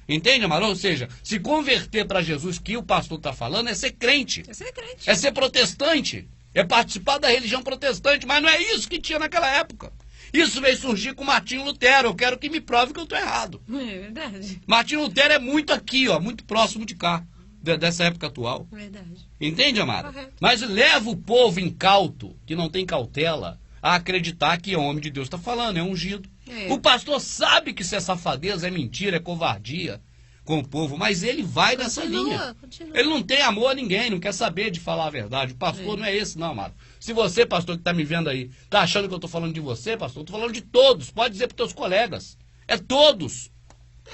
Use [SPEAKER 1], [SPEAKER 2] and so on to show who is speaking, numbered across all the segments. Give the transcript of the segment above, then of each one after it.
[SPEAKER 1] Entende, Amaro? Ou seja, se converter para Jesus, que o pastor está falando, é ser crente.
[SPEAKER 2] É ser crente.
[SPEAKER 1] É ser protestante. É participar da religião protestante. Mas não é isso que tinha naquela época. Isso veio surgir com Martinho Lutero. Eu quero que me prove que eu estou errado.
[SPEAKER 2] É verdade.
[SPEAKER 1] Martinho Lutero é muito aqui, ó, muito próximo de cá, dessa época atual.
[SPEAKER 2] Verdade.
[SPEAKER 1] Entende, Amara?
[SPEAKER 2] Correto.
[SPEAKER 1] Mas leva o povo incauto, que não tem cautela, a acreditar que é o homem de Deus está falando, é ungido.
[SPEAKER 2] É.
[SPEAKER 1] O pastor sabe que isso é safadeza, é mentira, é covardia com o povo, mas ele vai nessa linha.
[SPEAKER 2] Continua.
[SPEAKER 1] Ele não tem amor a ninguém, não quer saber de falar a verdade. O pastor não é esse, não, Amaro. Se você, pastor, que está me vendo aí, está achando que eu estou falando de você, pastor, eu estou falando de todos. Pode dizer para os teus colegas. É todos.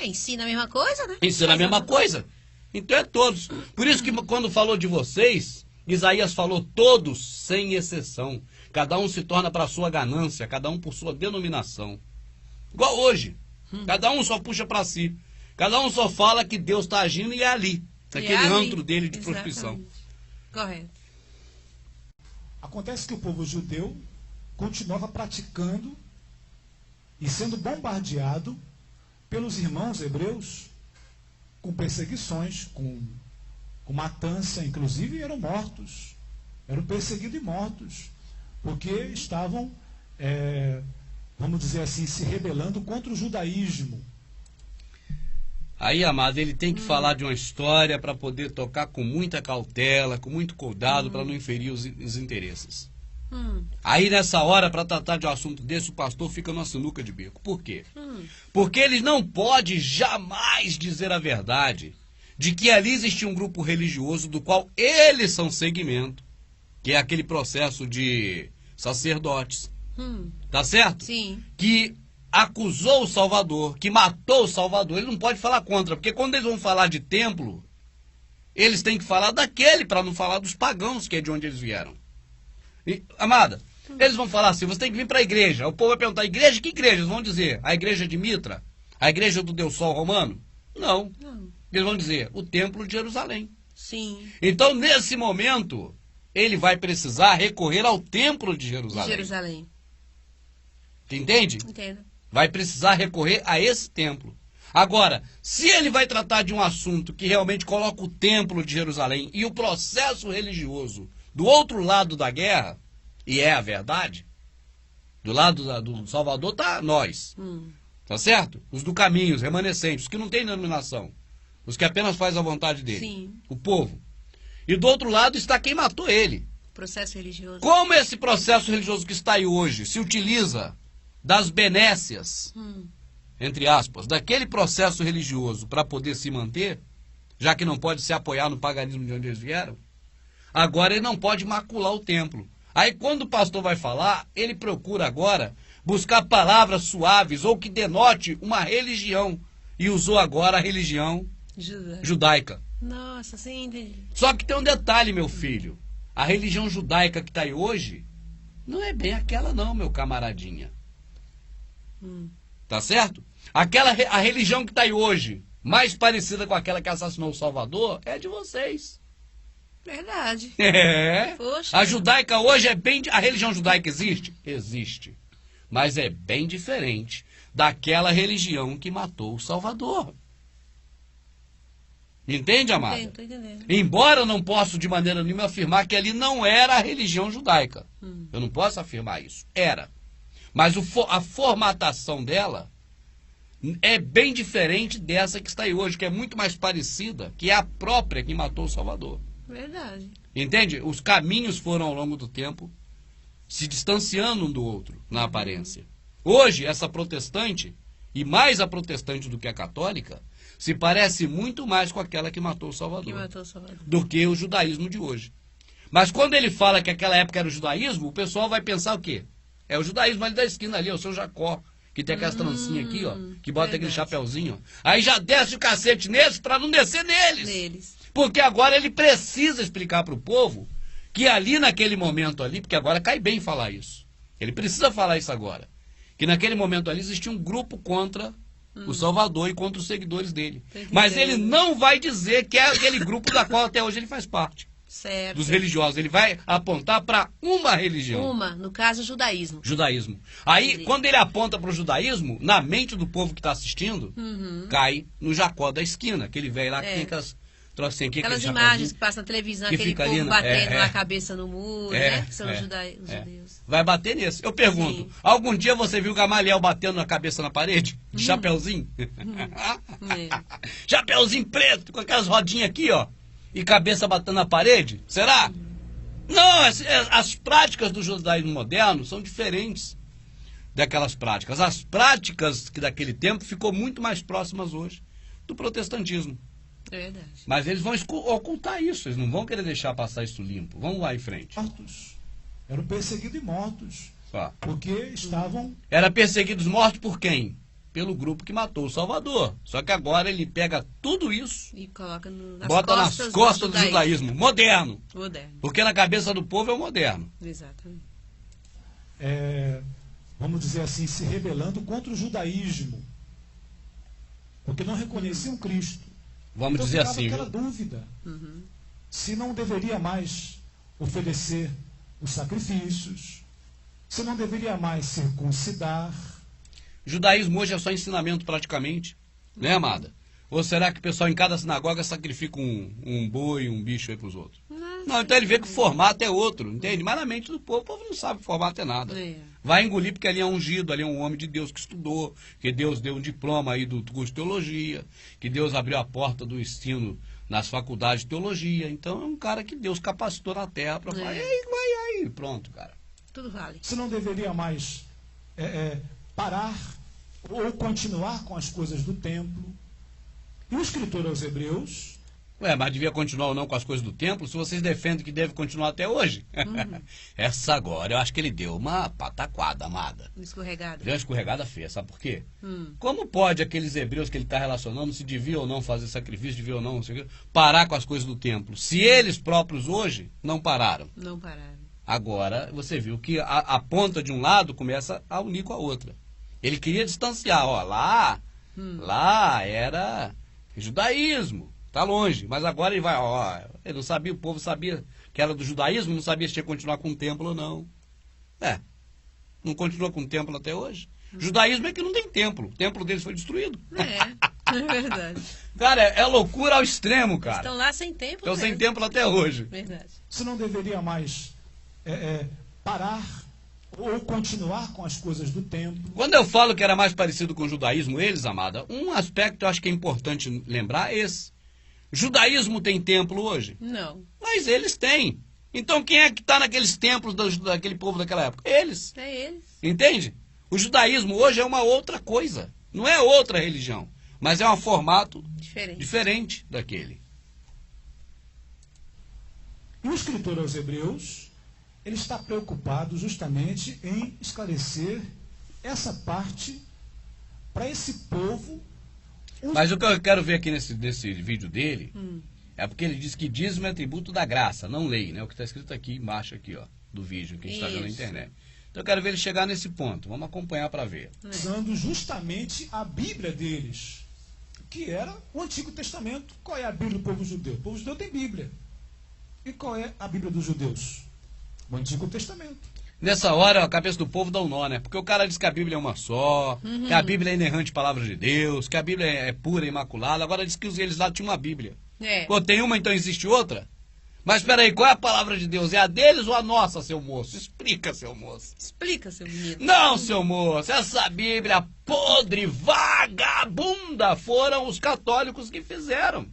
[SPEAKER 2] Ensina a mesma coisa, né?
[SPEAKER 1] Ensina a mesma coisa. Então é todos. Por isso que quando falou de vocês, Isaías falou todos, sem exceção. Cada um se torna para a sua ganância, cada um por sua denominação. Igual hoje. Cada um só puxa para si. Cada um só fala que Deus está agindo e é ali. Naquele antro dele de prostituição.
[SPEAKER 2] Correto.
[SPEAKER 3] Acontece que o povo judeu continuava praticando e sendo bombardeado pelos irmãos hebreus com perseguições, com matança, inclusive eram mortos. Eram perseguidos e mortos, porque estavam, vamos dizer assim, se rebelando contra o judaísmo.
[SPEAKER 1] Aí, amado, ele tem que falar de uma história para poder tocar com muita cautela, com muito cuidado, para não inferir os interesses. Aí, nessa hora, para tratar de um assunto desse, o pastor fica numa sinuca de bico. Por quê? Porque ele não pode jamais dizer a verdade de que ali existia um grupo religioso do qual eles são segmento, que é aquele processo de sacerdotes. Tá certo?
[SPEAKER 2] Sim.
[SPEAKER 1] Que acusou o Salvador, que matou o Salvador. Ele não pode falar contra, porque quando eles vão falar de templo, eles têm que falar daquele, para não falar dos pagãos, que é de onde eles vieram. E, amada, eles vão falar assim, você tem que vir para a igreja. O povo vai perguntar, igreja? Que igreja? Eles vão dizer, a igreja de Mitra? A igreja do Deus Sol romano? Não. Eles vão dizer, o templo de Jerusalém.
[SPEAKER 2] Sim.
[SPEAKER 1] Então, nesse momento, ele vai precisar recorrer ao templo de Jerusalém.
[SPEAKER 2] Jerusalém.
[SPEAKER 1] Entende?
[SPEAKER 2] Entendo.
[SPEAKER 1] Vai precisar recorrer a esse templo. Agora, se ele vai tratar de um assunto que realmente coloca o templo de Jerusalém e o processo religioso do outro lado da guerra, e é a verdade, do lado do Salvador está nós, tá certo? Os do caminho, os remanescentes, os que não têm denominação, os que apenas fazem a vontade dele,
[SPEAKER 2] Sim.
[SPEAKER 1] o povo. E do outro lado está quem matou ele.
[SPEAKER 2] Processo religioso.
[SPEAKER 1] Como esse processo religioso que está aí hoje se utiliza das benécias, entre aspas, daquele processo religioso para poder se manter, já que não pode se apoiar no paganismo de onde eles vieram, agora ele não pode macular o templo. Aí quando o pastor vai falar, ele procura agora buscar palavras suaves ou que denote uma religião, e usou agora a religião judaica.
[SPEAKER 2] Nossa, sim, entendi.
[SPEAKER 1] Só que tem um detalhe, meu filho, a religião judaica que está aí hoje não é bem aquela não, meu camaradinha. Tá certo? A religião que está aí hoje, mais parecida com aquela que assassinou o Salvador, é de vocês.
[SPEAKER 2] Verdade.
[SPEAKER 1] É.
[SPEAKER 2] Poxa.
[SPEAKER 1] A judaica hoje é bem... A religião judaica existe? Existe. Mas é bem diferente daquela religião que matou o Salvador. Entende, amada?
[SPEAKER 2] Entendo, tô entendendo.
[SPEAKER 1] Embora eu não possa de maneira nenhuma afirmar que ali não era a religião judaica. Eu não posso afirmar isso. Era. Mas a formatação dela é bem diferente dessa que está aí hoje, que é muito mais parecida, que é a própria que matou o Salvador.
[SPEAKER 2] Verdade.
[SPEAKER 1] Entende? Os caminhos foram ao longo do tempo se distanciando um do outro na aparência. Hoje, essa protestante, e mais a protestante do que a católica, se parece muito mais com aquela que matou o Salvador,
[SPEAKER 2] Que matou o Salvador.
[SPEAKER 1] do que o judaísmo de hoje. Mas quando ele fala que aquela época era o judaísmo, o pessoal vai pensar o quê? É o judaísmo ali da esquina ali, é o seu Jacó, que tem aquelas trancinhas aqui, ó, que bota
[SPEAKER 2] verdade.
[SPEAKER 1] aquele chapeuzinho, ó. Aí já desce o cacete neles para não descer neles.
[SPEAKER 2] Neles.
[SPEAKER 1] Porque agora ele precisa explicar para o povo que ali naquele momento ali, porque agora cai bem falar isso, ele precisa falar isso agora, que naquele momento ali existia um grupo contra o Salvador e contra os seguidores dele. Mas ele não vai dizer que é aquele grupo da qual até hoje ele faz parte.
[SPEAKER 2] Certo.
[SPEAKER 1] dos religiosos. Ele vai apontar para uma religião.
[SPEAKER 2] No caso, o judaísmo.
[SPEAKER 1] Judaísmo. Aí,
[SPEAKER 2] Entendi.
[SPEAKER 1] quando ele aponta para o judaísmo, na mente do povo que está assistindo, cai no Jacó da esquina, aquele velho lá que tem aquelas trocinhas aqui.
[SPEAKER 2] Aquelas
[SPEAKER 1] aquele
[SPEAKER 2] imagens
[SPEAKER 1] chapéuzinho.
[SPEAKER 2] que passam na televisão,
[SPEAKER 1] que
[SPEAKER 2] aquele
[SPEAKER 1] fica
[SPEAKER 2] povo
[SPEAKER 1] ali,
[SPEAKER 2] batendo a cabeça no muro, né? Que são os
[SPEAKER 1] os
[SPEAKER 2] judeus.
[SPEAKER 1] Vai bater nesse. Eu pergunto,
[SPEAKER 2] Sim.
[SPEAKER 1] algum dia você viu Gamaliel batendo a cabeça na parede? De chapeuzinho? Chapeuzinho preto, com aquelas rodinhas aqui, ó. E cabeça batendo na parede? Será? Não, as práticas do judaísmo moderno são diferentes daquelas práticas. As práticas que daquele tempo ficou muito mais próximas hoje do protestantismo.
[SPEAKER 2] É verdade.
[SPEAKER 1] Mas eles vão ocultar isso, eles não vão querer deixar passar isso limpo. Vamos lá em frente.
[SPEAKER 3] Mortos. Eram perseguidos e mortos.
[SPEAKER 1] Ó.
[SPEAKER 3] Porque estavam.
[SPEAKER 1] Era perseguidos mortos por quem? Pelo grupo que matou o Salvador. Só que agora ele pega tudo isso,
[SPEAKER 2] E coloca nas
[SPEAKER 1] bota nas costas do judaísmo moderno.
[SPEAKER 2] Moderno.
[SPEAKER 1] Porque na cabeça do povo é o moderno.
[SPEAKER 2] Exatamente.
[SPEAKER 3] Vamos dizer assim, se rebelando contra o judaísmo. Porque não reconheciam Cristo.
[SPEAKER 1] Vamos
[SPEAKER 3] Então
[SPEAKER 1] dizer
[SPEAKER 3] ficava
[SPEAKER 1] assim,
[SPEAKER 3] aquela
[SPEAKER 1] viu?
[SPEAKER 3] dúvida. Se não deveria mais oferecer os sacrifícios, se não deveria mais circuncidar.
[SPEAKER 1] Judaísmo hoje é só ensinamento praticamente, né, amada? Ou será que o pessoal em cada sinagoga sacrifica um boi, um bicho aí para os outros? Não, então ele vê que o formato é outro, entende? Mas na mente do povo, o povo não sabe que o formato é nada.
[SPEAKER 2] É.
[SPEAKER 1] Vai engolir porque ali é ungido, ali é um homem de Deus que estudou, que Deus deu um diploma aí do curso de teologia, que Deus abriu a porta do ensino nas faculdades de teologia. Então é um cara que Deus capacitou na terra para falar, vai aí, pronto, cara.
[SPEAKER 2] Tudo vale.
[SPEAKER 3] Se não deveria mais parar ou continuar com as coisas do templo. E o escritor aos Hebreus.
[SPEAKER 1] Mas devia continuar ou não com as coisas do templo, se vocês defendem que deve continuar até hoje. Essa agora, eu acho que ele deu uma pataquada, amada.
[SPEAKER 2] Escorregado.
[SPEAKER 1] Deu uma escorregada feia, sabe por quê? Como pode aqueles hebreus que ele está relacionando, se devia ou não fazer sacrifício, devia ou não, sei o quê, parar com as coisas do templo? Se eles próprios hoje não pararam.
[SPEAKER 2] Não pararam.
[SPEAKER 1] Agora, você viu que a ponta de um lado começa a unir com a outra. Ele queria distanciar, ó, lá era judaísmo, tá longe, mas agora ele vai, ó, ele não sabia, o povo sabia que era do judaísmo, não sabia se tinha que continuar com o templo ou não. Não continua com o templo até hoje. Judaísmo é que não tem templo, o templo deles foi destruído.
[SPEAKER 2] É verdade.
[SPEAKER 1] Cara, é loucura ao extremo, cara.
[SPEAKER 2] Estão lá sem tempo.
[SPEAKER 1] Estão sem
[SPEAKER 2] mesmo.
[SPEAKER 1] templo até hoje.
[SPEAKER 2] Verdade.
[SPEAKER 3] Se não deveria mais parar ou continuar com as coisas do templo.
[SPEAKER 1] Quando eu falo que era mais parecido com o judaísmo, eles, amada, um aspecto eu acho que é importante lembrar é esse. Judaísmo tem templo hoje?
[SPEAKER 2] Não.
[SPEAKER 1] Mas eles têm. Então quem é que está naqueles templos daquele povo daquela época? Eles.
[SPEAKER 2] É eles.
[SPEAKER 1] Entende? O judaísmo hoje é uma outra coisa. Não é outra religião. Mas é um formato diferente daquele.
[SPEAKER 3] E o escritor aos Hebreus, ele está preocupado justamente em esclarecer essa parte para esse povo.
[SPEAKER 1] Mas o que eu quero ver aqui nesse vídeo dele é porque ele diz que dízimo é atributo da graça, não lei, né? O que está escrito aqui embaixo aqui, ó, do vídeo que a gente está vendo na internet. Então eu quero ver ele chegar nesse ponto. Vamos acompanhar para ver.
[SPEAKER 3] Usando justamente a Bíblia deles, que era o Antigo Testamento. Qual é a Bíblia do povo judeu? O povo judeu tem Bíblia. E qual é a Bíblia dos judeus? O Antigo Testamento.
[SPEAKER 1] Nessa hora, a cabeça do povo dá um nó, né? Porque o cara diz que a Bíblia é uma só, que a Bíblia é inerrante palavra de Deus, que a Bíblia é pura e imaculada. Agora diz que eles lá tinham uma Bíblia. Pô, tem uma, então existe outra? Mas espera aí, qual é a palavra de Deus? É a deles ou a nossa, seu moço? Explica, seu moço.
[SPEAKER 2] Explica, seu menino.
[SPEAKER 1] Não, seu moço, essa Bíblia podre, vagabunda, foram os católicos que fizeram.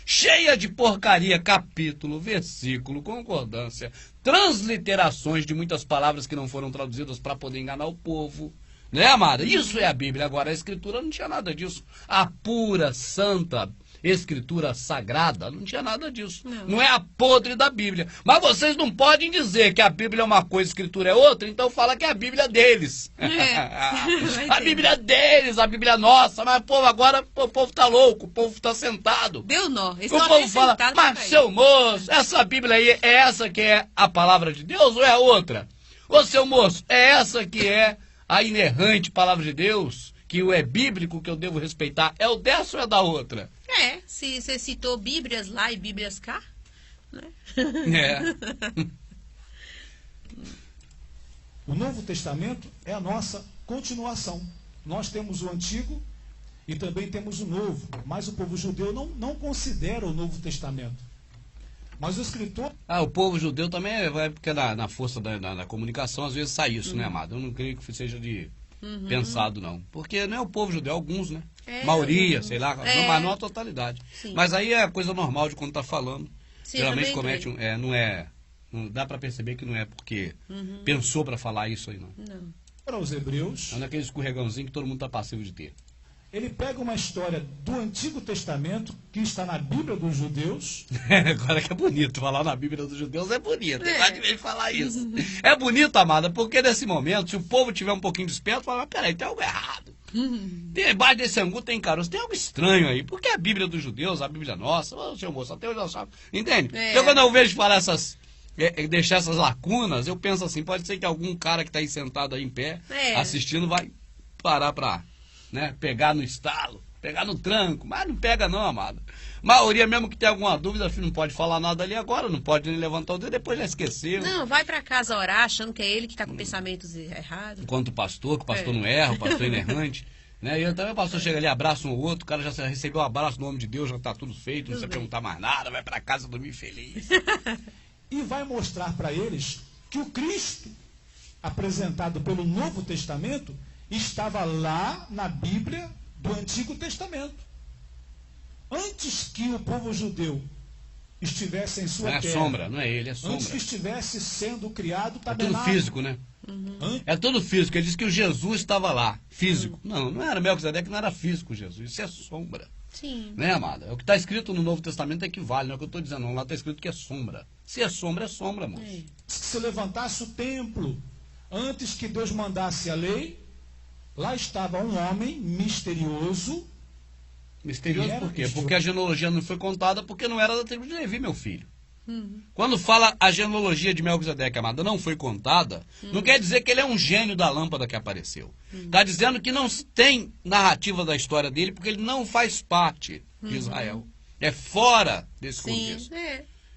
[SPEAKER 1] Cheia de porcaria, capítulo, versículo, concordância, transliterações de muitas palavras que não foram traduzidas para poder enganar o povo. Né, amada? Isso é a Bíblia. Agora, a Escritura não tinha nada disso. A pura, santa Escritura sagrada não tinha nada disso. Não é a podre da Bíblia. Mas vocês não podem dizer que a Bíblia é uma coisa, a Escritura é outra, então fala que é a Bíblia deles. A Bíblia deles, a Bíblia nossa. Mas, povo, agora o povo tá louco, o povo tá sentado.
[SPEAKER 2] Deu nó.
[SPEAKER 1] O povo fala, mas seu moço, essa Bíblia aí é essa que é a palavra de Deus ou é a outra? Ô seu moço, é essa que é a inerrante palavra de Deus? Que o é bíblico que eu devo respeitar? É o dessa ou é da outra?
[SPEAKER 2] Se você citou Bíblias lá e Bíblias cá,
[SPEAKER 1] É.
[SPEAKER 3] O Novo Testamento é a nossa continuação. Nós temos o Antigo e também temos o Novo, mas o povo judeu não considera o Novo Testamento. Mas o escritor...
[SPEAKER 1] O povo judeu também vai, porque na força da comunicação às vezes sai isso, né, amado? Eu não creio que seja de pensado, não. Porque não é o povo judeu, é alguns, né? Maioria, sei lá, mas não a totalidade.
[SPEAKER 2] Sim.
[SPEAKER 1] Mas aí é a coisa normal de quando tá falando.
[SPEAKER 2] Sim,
[SPEAKER 1] Geralmente
[SPEAKER 2] eu também
[SPEAKER 1] comete não dá para perceber que não é porque pensou para falar isso aí, não.
[SPEAKER 2] Não.
[SPEAKER 3] Para os hebreus,
[SPEAKER 1] É naquele escorregãozinho que todo mundo tá passivo de ter.
[SPEAKER 3] ele pega uma história do Antigo Testamento, que está na Bíblia dos judeus,
[SPEAKER 1] Agora que é bonito, falar na Bíblia dos judeus é bonito. Eu gosto de ver falar isso. É bonito, amada, porque nesse momento, se o povo tiver um pouquinho desperto, fala, peraí, tem algo errado. Debaixo desse angu tem caroço, tem algo estranho aí. Porque a Bíblia dos judeus, a Bíblia nossa, seu moço, até hoje nós sabemos. Entende? Então quando eu vejo falar deixar essas lacunas, eu penso assim, pode ser que algum cara que está aí sentado aí em pé, assistindo, vai parar pra pegar no estalo, pegar no tranco, mas não pega não, amado. Maioria mesmo que tem alguma dúvida, filho, não pode falar nada ali agora, não pode nem levantar o dedo, depois já esqueceu.
[SPEAKER 2] Não, vai pra casa orar achando que é ele que tá com pensamentos errados.
[SPEAKER 1] Enquanto o pastor, que o pastor não erra, o pastor é inerrante. Né? E também o pastor chega ali, abraça um ou outro, o cara já recebeu um abraço no nome de Deus, já tá tudo feito, não precisa perguntar mais nada, vai pra casa dormir feliz.
[SPEAKER 3] e vai mostrar para eles que o Cristo, apresentado pelo Novo Testamento, estava lá na Bíblia do Antigo Testamento. Antes que o povo judeu estivesse em sua
[SPEAKER 1] terra. Não é sombra, não é ele, é sombra.
[SPEAKER 3] Antes que estivesse sendo criado o
[SPEAKER 1] É
[SPEAKER 3] tabernáculo.
[SPEAKER 1] tudo físico, né? É tudo físico. Ele diz que o Jesus estava lá, físico. Não era Melquisedeque, não era físico Jesus. Isso é sombra.
[SPEAKER 2] Sim.
[SPEAKER 1] Né, amada? O que está escrito no Novo Testamento equivale, não é o que eu estou dizendo, não. Lá está escrito que é sombra. Se é sombra, moço.
[SPEAKER 3] Se levantasse o templo, antes que Deus mandasse a lei, lá estava um homem misterioso.
[SPEAKER 1] Misterioso por quê? Porque a genealogia não foi contada porque não era da tribo de Levi, meu filho. Quando fala a genealogia de Melquisedeque, amada, não foi contada, não quer dizer que ele é um gênio da lâmpada que apareceu. Está dizendo que não tem narrativa da história dele porque ele não faz parte de Israel. É fora desse contexto.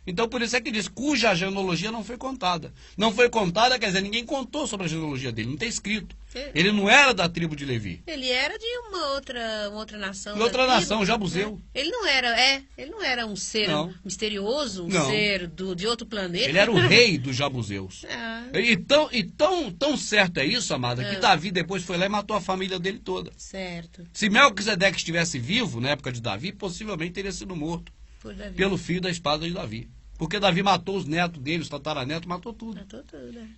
[SPEAKER 1] Então, por isso é que diz, cuja genealogia não foi contada. Não foi contada, quer dizer, ninguém contou sobre a genealogia dele, não está escrito. Ele não era da tribo de Levi.
[SPEAKER 2] Ele era de uma outra nação.
[SPEAKER 1] De outra nação, Jabuseu.
[SPEAKER 2] Ele não era um ser misterioso, um ser de outro planeta.
[SPEAKER 1] Ele era o rei dos Jabuseus. E tão certo é isso, amada, que Davi depois foi lá e matou a família dele toda.
[SPEAKER 2] Certo.
[SPEAKER 1] Se Melquisedeque estivesse vivo, na época de Davi, possivelmente teria sido morto pelo fio da espada de Davi. Porque Davi matou os netos dele, os tataranetos, matou tudo.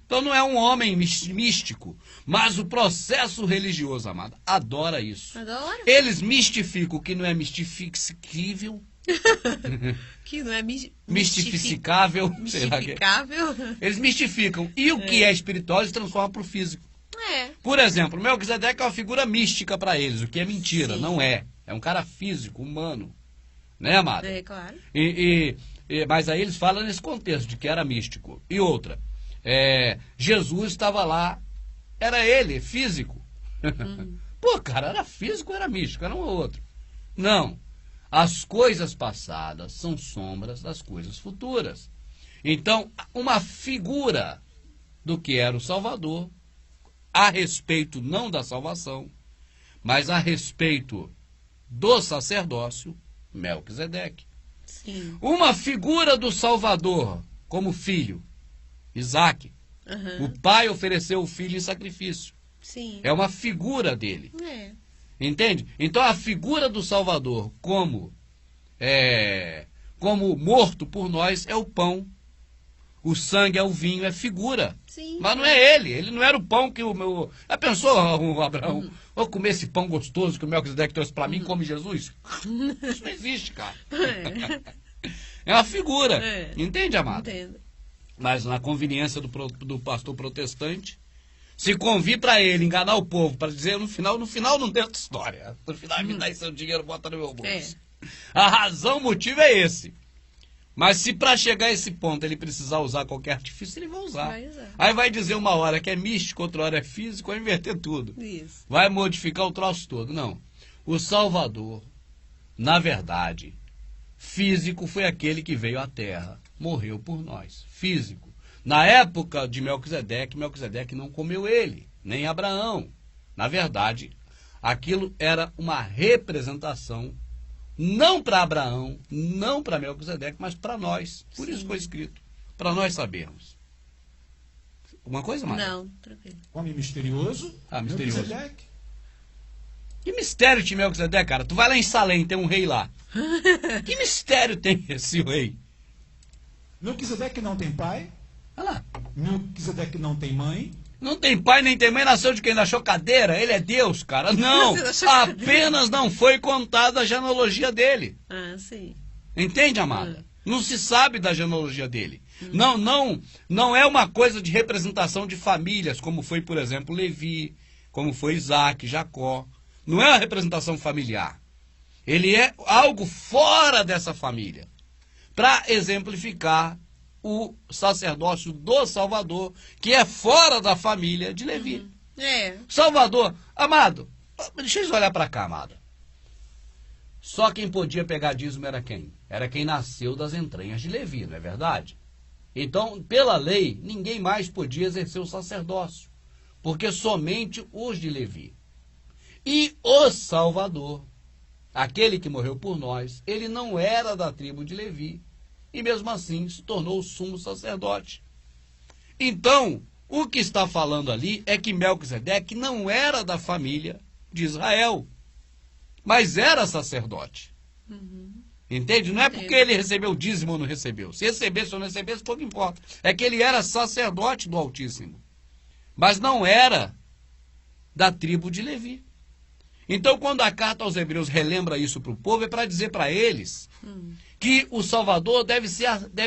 [SPEAKER 1] Então não é um homem místico, mas o processo religioso, amada, adora isso.
[SPEAKER 2] Adora?
[SPEAKER 1] Eles mistificam o que não é mistificável.
[SPEAKER 2] Que não é
[SPEAKER 1] mistificável.
[SPEAKER 2] Mistificável.
[SPEAKER 1] Eles mistificam. E o que é espiritual eles transformam para o físico. Por exemplo, Melquisedeque é uma figura mística para eles, o que é mentira. Sim. Não é. É um cara físico, humano. Né, amada?
[SPEAKER 2] É, claro.
[SPEAKER 1] Mas aí eles falam nesse contexto de que era místico. E outra, Jesus estava lá, era ele, físico. Pô, cara, era físico ou era místico? Era um ou outro. Não. As coisas passadas são sombras das coisas futuras. Então, uma figura do que era o Salvador, a respeito não da salvação, mas a respeito do sacerdócio, Melquisedeque.
[SPEAKER 2] Sim.
[SPEAKER 1] Uma figura do Salvador como filho, Isaac. O pai ofereceu o filho em sacrifício.
[SPEAKER 2] Sim.
[SPEAKER 1] É uma figura dele. Entende? Então a figura do Salvador como morto por nós é o pão. O sangue é o vinho, é figura.
[SPEAKER 2] Sim.
[SPEAKER 1] Mas não é ele. Ele não era o pão que o meu... Já pensou, Abraão? Vou comer esse pão gostoso que o Melquisedeque trouxe para mim, come Jesus? Isso não existe, cara. É uma figura. Entende, amado?
[SPEAKER 2] Entendo.
[SPEAKER 1] Mas na conveniência do pastor protestante, se convir para ele enganar o povo, para dizer no final não tem outra história. No final me dá aí seu dinheiro, bota no meu bolso. A razão, o motivo é esse. Mas se para chegar a esse ponto ele precisar usar qualquer artifício, ele vai usar. Aí vai dizer uma hora que é místico, outra hora é físico, vai inverter tudo.
[SPEAKER 2] Isso.
[SPEAKER 1] Vai modificar o troço todo. Não. O Salvador, na verdade, Físico foi aquele que veio à terra, morreu por nós. Físico. Na época de Melquisedeque, Melquisedeque não comeu ele, nem Abraão. Na verdade, aquilo era uma representação, não para Abraão, não para Melquisedeque, mas para nós. Por isso foi escrito, para nós sabermos. Alguma coisa, Mara?
[SPEAKER 2] Não, tranquilo.
[SPEAKER 3] Homem misterioso.
[SPEAKER 1] Misterioso.
[SPEAKER 3] Melquisedeque.
[SPEAKER 1] Que mistério tinha Melquisedeque, cara? Tu vai lá em Salém, tem um rei lá. Que mistério tem esse rei?
[SPEAKER 3] Melquisedeque não tem pai.
[SPEAKER 1] Olha lá.
[SPEAKER 3] Melquisedeque não tem mãe.
[SPEAKER 1] Não tem pai nem tem mãe, nasceu de quem? Da chocadeira? Ele é Deus, cara. Não, apenas não foi contada a genealogia dele.
[SPEAKER 2] Ah, sim.
[SPEAKER 1] Entende, amada? Não se sabe da genealogia dele. Não é uma coisa de representação de famílias, como foi, por exemplo, Levi, como foi Isaac, Jacó. Não é uma representação familiar. Ele é algo fora dessa família, para exemplificar o sacerdócio do Salvador, que é fora da família de Levi. Salvador, amado, deixa eles olhar para cá, amada. Só quem podia pegar dízimo era quem? Era quem nasceu das entranhas de Levi, não é verdade? Então, pela lei, ninguém mais podia exercer o sacerdócio, porque somente os de Levi. E o Salvador, aquele que morreu por nós, ele não era da tribo de Levi, e mesmo assim se tornou o sumo sacerdote. Então, o que está falando ali é que Melquisedeque não era da família de Israel, mas era sacerdote. Entende? Não é porque ele recebeu dízimo ou não recebeu. Se recebesse ou não recebesse, pouco importa. É que ele era sacerdote do Altíssimo, mas não era da tribo de Levi. Então, quando a carta aos Hebreus relembra isso para o povo, é para dizer para eles que o Salvador deve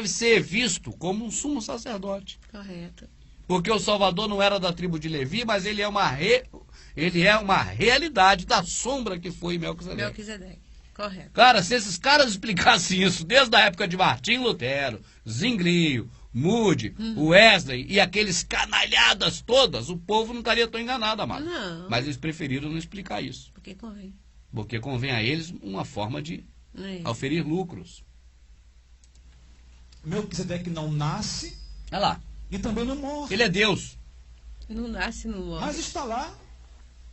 [SPEAKER 1] ser visto como um sumo sacerdote.
[SPEAKER 2] Correto.
[SPEAKER 1] Porque o Salvador não era da tribo de Levi, mas ele é uma realidade da sombra que foi Melquisedeque.
[SPEAKER 2] Melquisedeque, correto.
[SPEAKER 1] Cara, se esses caras explicassem isso desde a época de Martim Lutero, Zwinglio, Moody, Wesley e aqueles canalhadas todas, o povo não estaria tão enganado, amado.
[SPEAKER 2] Não.
[SPEAKER 1] Mas eles preferiram não explicar isso.
[SPEAKER 2] Porque convém.
[SPEAKER 1] Porque convém a eles uma forma de oferir lucros.
[SPEAKER 3] Melquisedeque não nasce.
[SPEAKER 1] Olha lá.
[SPEAKER 3] E também não morre.
[SPEAKER 1] Ele é Deus.
[SPEAKER 2] Não nasce, não morre.
[SPEAKER 3] Mas está lá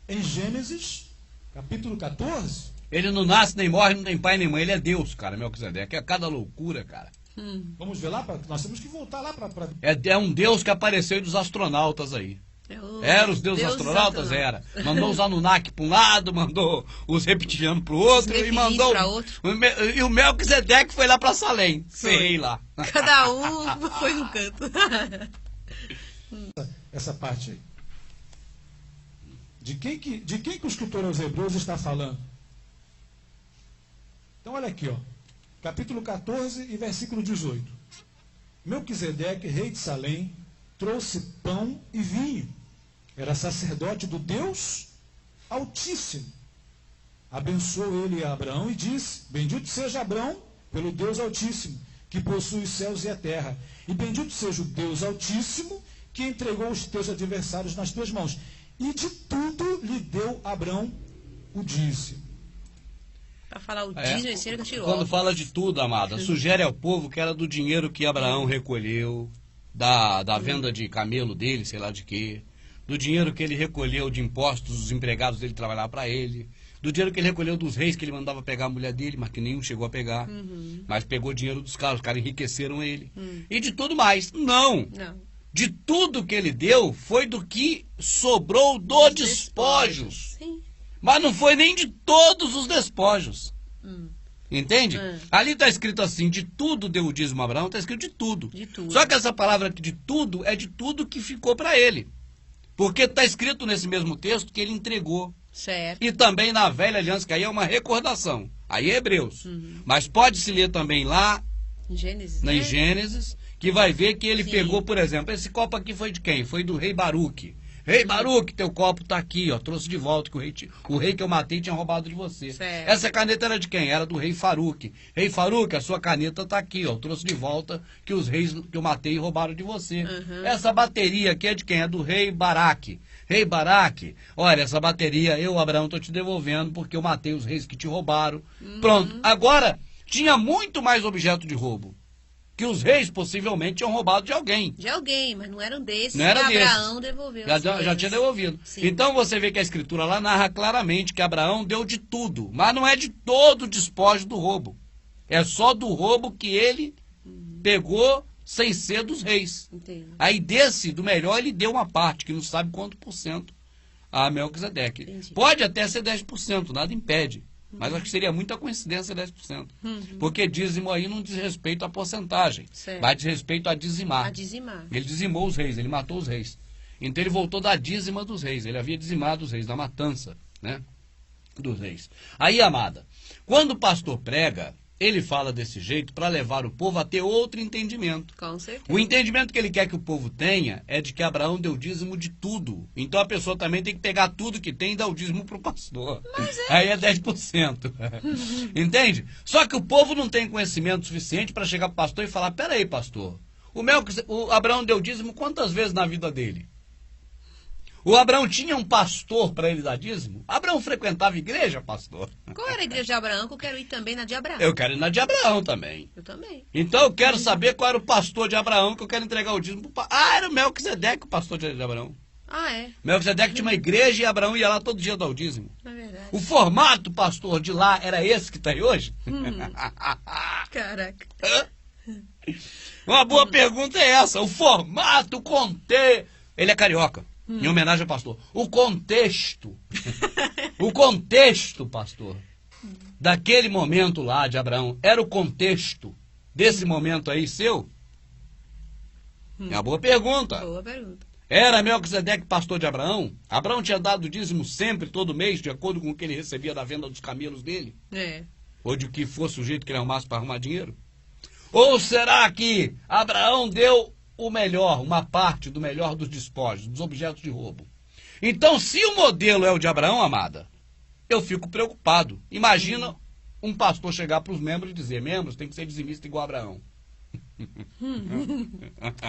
[SPEAKER 3] em Gênesis, capítulo 14.
[SPEAKER 1] Ele não nasce, nem morre, não tem pai nem mãe. Ele é Deus, cara, Melquisedeque. É cada loucura, cara.
[SPEAKER 3] Vamos ver lá? Nós temos que voltar lá para...
[SPEAKER 1] É um Deus que apareceu dos astronautas aí. Era os deuses astronautas? Era. Mandou os Anunnaki para um lado, mandou os reptilianos para o outro, e mandou... E o Melquisedeque foi lá para Salém. Ferrei lá.
[SPEAKER 2] Cada um foi no canto.
[SPEAKER 3] Essa parte aí. De quem que o escritor aos Hebreus está falando? Então olha aqui, ó. Capítulo 14 e versículo 18. Melquisedeque, rei de Salém, trouxe pão e vinho. Era sacerdote do Deus Altíssimo. Abençoou ele a Abraão e disse: bendito seja Abraão pelo Deus Altíssimo, que possui os céus e a terra. E bendito seja o Deus Altíssimo, que entregou os teus adversários nas tuas mãos. E de tudo lhe deu Abraão o dízimo.
[SPEAKER 2] Para falar o dízimo, ele tirou.
[SPEAKER 1] Quando fala de tudo, amada, sugere ao povo que era do dinheiro que Abraão recolheu, da venda de camelo dele, sei lá de quê, do dinheiro que ele recolheu de impostos dos empregados dele trabalhar para ele, do dinheiro que ele recolheu dos reis que ele mandava pegar a mulher dele, mas que nenhum chegou a pegar, mas pegou dinheiro dos caras, os caras enriqueceram ele. E de tudo mais. Não. De tudo que ele deu foi do que sobrou dos despojos. Sim. Mas não foi nem de todos os despojos. Entende? Ali está escrito assim, de tudo deu o dízimo a Abraão, está escrito de tudo. Só que essa palavra de tudo é de tudo que ficou para ele. Porque está escrito nesse mesmo texto que ele entregou.
[SPEAKER 2] Certo.
[SPEAKER 1] E também na velha aliança, que aí é uma recordação. Aí é Hebreus. Mas pode-se ler também lá em Gênesis, que vai ver que ele pegou, por exemplo, esse copo aqui foi de quem? Foi do rei Baruque. Rei Baruque, teu copo tá aqui, ó, trouxe de volta, que o rei que eu matei tinha roubado de você.
[SPEAKER 2] Certo.
[SPEAKER 1] Essa caneta era de quem? Era do rei Faruque. Rei Faruque, a sua caneta tá aqui, ó, trouxe de volta, que os reis que eu matei roubaram de você. Essa bateria aqui é de quem? É do rei Baraque. Rei Baraque, olha, essa bateria eu, Abraão, tô te devolvendo porque eu matei os reis que te roubaram. Pronto, agora... tinha muito mais objeto de roubo. Que os reis possivelmente tinham roubado de alguém.
[SPEAKER 2] De alguém, mas não eram desses.
[SPEAKER 1] Não eram desses.
[SPEAKER 2] Abraão devolveu.
[SPEAKER 1] Já tinha devolvido.
[SPEAKER 2] Sim.
[SPEAKER 1] Então você vê que a escritura lá narra claramente que Abraão deu de tudo, mas não é de todo o despojo do roubo. É só do roubo que ele pegou sem ser dos reis.
[SPEAKER 2] Entendo.
[SPEAKER 1] Aí desse, do melhor, ele deu uma parte, que não sabe quanto por cento a Melquisedeque.
[SPEAKER 2] Entendi.
[SPEAKER 1] Pode até ser 10%, nada impede. Mas acho que seria muita coincidência 10%. Porque dízimo aí não diz respeito à porcentagem,
[SPEAKER 2] Certo.
[SPEAKER 1] mas diz respeito a dizimar.
[SPEAKER 2] A dizimar.
[SPEAKER 1] Ele dizimou os reis, ele matou os reis. Então ele voltou da dízima dos reis. Ele havia dizimado os reis, da matança, né, dos reis. Aí, amada, quando o pastor prega, ele fala desse jeito para levar o povo a ter outro entendimento.
[SPEAKER 2] Com certeza.
[SPEAKER 1] O entendimento que ele quer que o povo tenha é de que Abraão deu dízimo de tudo. Então a pessoa também tem que pegar tudo que tem e dar o dízimo para o pastor. Aí é 10%. Entende? Só que o povo não tem conhecimento suficiente para chegar para o pastor e falar: peraí, pastor, o Abraão deu dízimo quantas vezes na vida dele? O Abraão tinha um pastor para ele dar dízimo? Abraão frequentava igreja, pastor?
[SPEAKER 2] Qual era a igreja de Abraão? Que eu quero ir também na de Abraão.
[SPEAKER 1] Eu quero ir na de Abraão também.
[SPEAKER 2] Eu também.
[SPEAKER 1] Então eu quero saber qual era o pastor de Abraão, que eu quero entregar o dízimo pro Ah, era o Melquisedeque, o pastor de Abraão.
[SPEAKER 2] Ah, é?
[SPEAKER 1] Melquisedeque tinha uma igreja e Abraão ia lá todo dia dar o dízimo.
[SPEAKER 2] É verdade.
[SPEAKER 1] O formato, pastor, de lá era esse que está aí hoje?
[SPEAKER 2] Caraca.
[SPEAKER 1] Uma boa pergunta é essa. O formato, o contexto. Ele é carioca, em homenagem ao pastor. O contexto. O contexto, pastor, daquele momento lá de Abraão, era o contexto desse momento aí seu? É uma boa pergunta.
[SPEAKER 2] Boa pergunta.
[SPEAKER 1] Era Melquisedeque pastor de Abraão? Abraão tinha dado dízimo sempre, todo mês, de acordo com o que ele recebia da venda dos camelos dele?
[SPEAKER 2] É.
[SPEAKER 1] Ou de que fosse o jeito que ele arrumasse para arrumar dinheiro? Ou será que Abraão deu o melhor, uma parte do melhor dos despojos, dos objetos de roubo? Então, se o modelo é o de Abraão, amada, eu fico preocupado. Imagina um pastor chegar para os membros e dizer: membros, tem que ser dizimista igual a Abraão.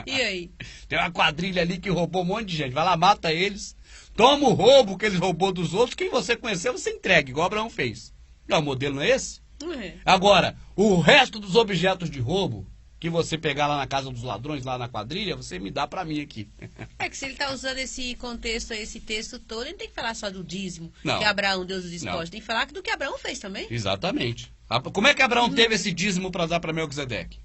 [SPEAKER 2] E aí?
[SPEAKER 1] Tem uma quadrilha ali que roubou um monte de gente. Vai lá, mata eles, toma o roubo que eles roubou dos outros. Quem você conhecer, você entrega, igual Abraão fez. Não, o modelo não é esse?
[SPEAKER 2] É.
[SPEAKER 1] Agora, o resto dos objetos de roubo que você pegar lá na casa dos ladrões, lá na quadrilha, você me dá pra mim aqui.
[SPEAKER 2] É que se ele está usando esse contexto, esse texto todo, ele não tem que falar só do dízimo,
[SPEAKER 1] Não.
[SPEAKER 2] que Abraão deu os despojos.
[SPEAKER 1] Não.
[SPEAKER 2] Tem que falar do que Abraão fez também.
[SPEAKER 1] Exatamente. Como é que Abraão teve esse dízimo para dar para Melquisedeque?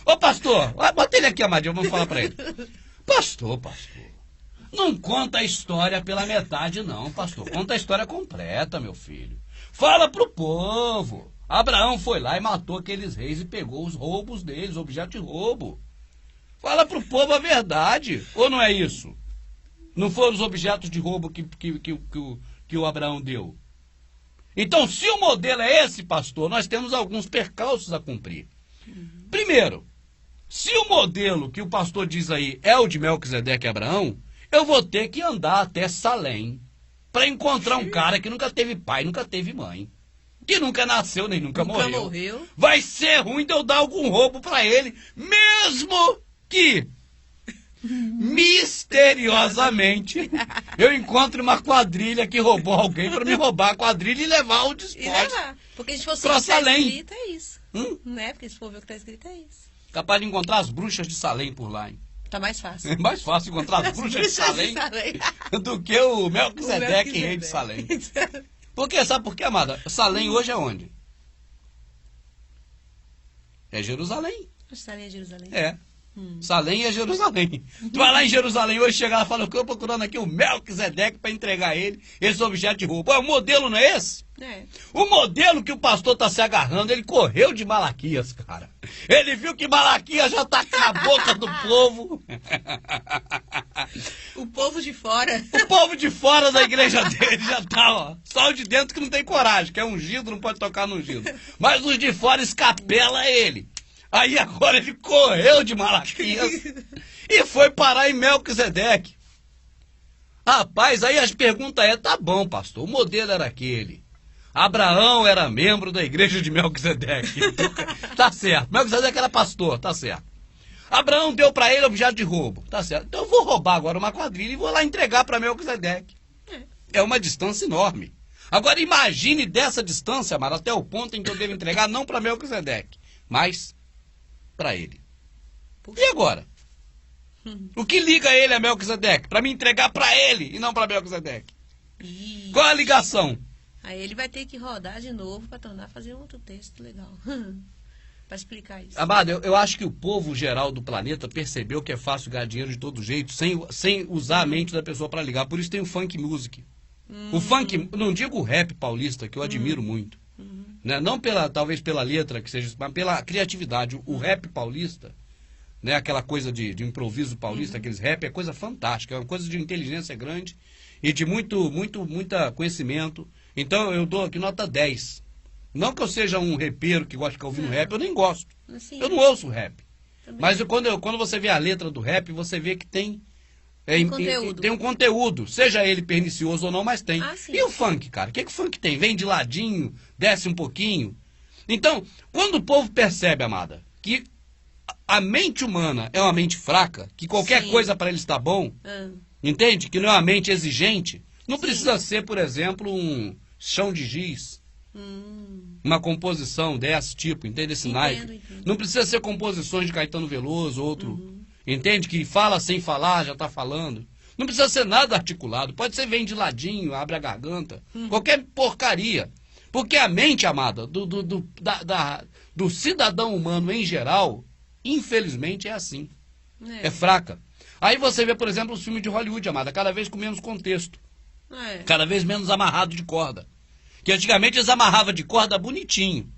[SPEAKER 1] Ô pastor, bota ele aqui, Amadinho, vamos falar para ele. Pastor, não conta a história pela metade não, pastor. Conta a história completa, meu filho. Fala pro povo. Abraão foi lá e matou aqueles reis e pegou os roubos deles, objeto de roubo. Fala pro povo a verdade. Ou não é isso? Não foram os objetos de roubo que o Abraão deu? Então, se o modelo é esse, pastor, nós temos alguns percalços a cumprir. Primeiro, se o modelo que o pastor diz aí é o de Melquisedeque e Abraão, eu vou ter que andar até Salém para encontrar um cara que nunca teve pai, nunca teve mãe, que nunca nasceu nem nunca morreu. Vai ser ruim de eu dar algum roubo para ele, mesmo que misteriosamente eu encontre uma quadrilha que roubou alguém para me roubar a quadrilha e levar o despojo.
[SPEAKER 2] Porque se for
[SPEAKER 1] pra Salém.
[SPEAKER 2] escrito, é isso. Né? Porque se for ver o que está escrito, é isso.
[SPEAKER 1] Capaz de encontrar as bruxas de Salém por lá, hein?
[SPEAKER 2] Tá mais fácil.
[SPEAKER 1] É mais fácil encontrar as bruxas de Salém do que o Melquisedeque, rei de Salém. Por quê? Sabe por quê, amada? Salém hoje é onde? É Jerusalém.
[SPEAKER 2] Salém é Jerusalém?
[SPEAKER 1] É. Salém é Jerusalém. Tu vai lá em Jerusalém hoje, chega lá e fala: eu estou procurando aqui o Melquisedeque para entregar ele esse objeto de roubo. O modelo não é esse?
[SPEAKER 2] É.
[SPEAKER 1] O modelo que o pastor está se agarrando, ele correu de Malaquias, cara. Ele viu que Malaquias já está com a boca do povo.
[SPEAKER 2] O povo de fora.
[SPEAKER 1] O povo de fora da igreja dele já tá, ó. Só o de dentro que não tem coragem, que é ungido, não pode tocar no ungido. Mas os de fora escapela ele. Aí agora ele correu de Malaquias e foi parar em Melquisedeque. Rapaz, aí as perguntas é: tá bom, pastor, o modelo era aquele. Abraão era membro da igreja de Melquisedeque. Tá certo. Melquisedeque era pastor, tá certo. Abraão deu para ele objeto de roubo, tá certo. Então eu vou roubar agora uma quadrilha e vou lá entregar para Melquisedeque. É uma distância enorme. Agora imagine dessa distância, Amado, até o ponto em que eu devo entregar não para Melquisedeque, mas para ele. Puxa. E agora? O que liga ele a Melquisedeque? Para me entregar para ele e não para Melquisedeque. Qual a ligação?
[SPEAKER 2] Aí ele vai ter que rodar de novo para tornar fazer outro texto legal. Para explicar isso.
[SPEAKER 1] Amado, eu acho que o povo geral do planeta percebeu que é fácil ganhar dinheiro de todo jeito, sem usar a mente da pessoa para ligar. Por isso tem o funk music. O funk, não digo o rap paulista, que eu admiro muito. Né? Não talvez pela letra, que seja, mas pela criatividade. O rap paulista, né? Aquela coisa de improviso paulista, aqueles rap, é coisa fantástica, é uma coisa de inteligência grande e de muita conhecimento. Então eu dou aqui nota 10. Não que eu seja um rapeiro que gosta de ficar ouvindo rap, eu nem gosto.
[SPEAKER 2] Assim,
[SPEAKER 1] eu não ouço rap.
[SPEAKER 2] Também.
[SPEAKER 1] Mas quando você vê a letra do rap, você vê que tem um conteúdo. Seja ele pernicioso ou não, mas tem. E o funk, cara? O que o funk tem? Vem de ladinho, desce um pouquinho. Então, quando o povo percebe, amada, que a mente humana é uma mente fraca, que qualquer coisa para ele está bom, entende? Que não é uma mente exigente, não precisa ser, por exemplo, um chão de giz. Uma composição desse tipo, entende? Esse naipe. Não precisa ser composições de Caetano Veloso, outro, entende? Que fala sem falar, já está falando. Não precisa ser nada articulado. Pode ser vem de ladinho, abre a garganta. Qualquer porcaria. Porque a mente, amada, do cidadão humano em geral, infelizmente é assim. É fraca. Aí você vê, por exemplo, os filmes de Hollywood, amada, cada vez com menos contexto. Cada vez menos amarrado de corda. Que antigamente eles amarravam de corda bonitinho,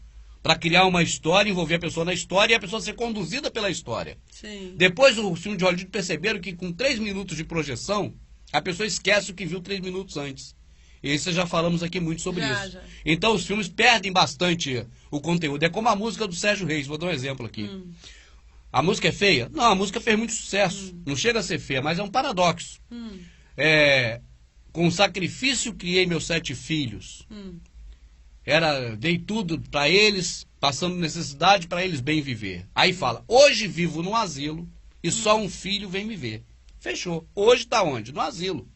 [SPEAKER 1] para criar uma história, envolver a pessoa na história e a pessoa ser conduzida pela história.
[SPEAKER 2] Sim.
[SPEAKER 1] Depois os filmes de Hollywood perceberam que com 3 minutos de projeção, a pessoa esquece o que viu 3 minutos antes. E isso já falamos aqui muito sobre isso. Já. Então os filmes perdem bastante o conteúdo. É como a música do Sérgio Reis, vou dar um exemplo aqui. A música é feia? Não, a música fez muito sucesso. Não chega a ser feia, mas é um paradoxo. Com sacrifício criei meus 7 filhos. Dei tudo para eles, passando necessidade para eles bem viver. Aí fala, hoje vivo no asilo e só um filho vem me ver. Fechou. Hoje está onde? No asilo.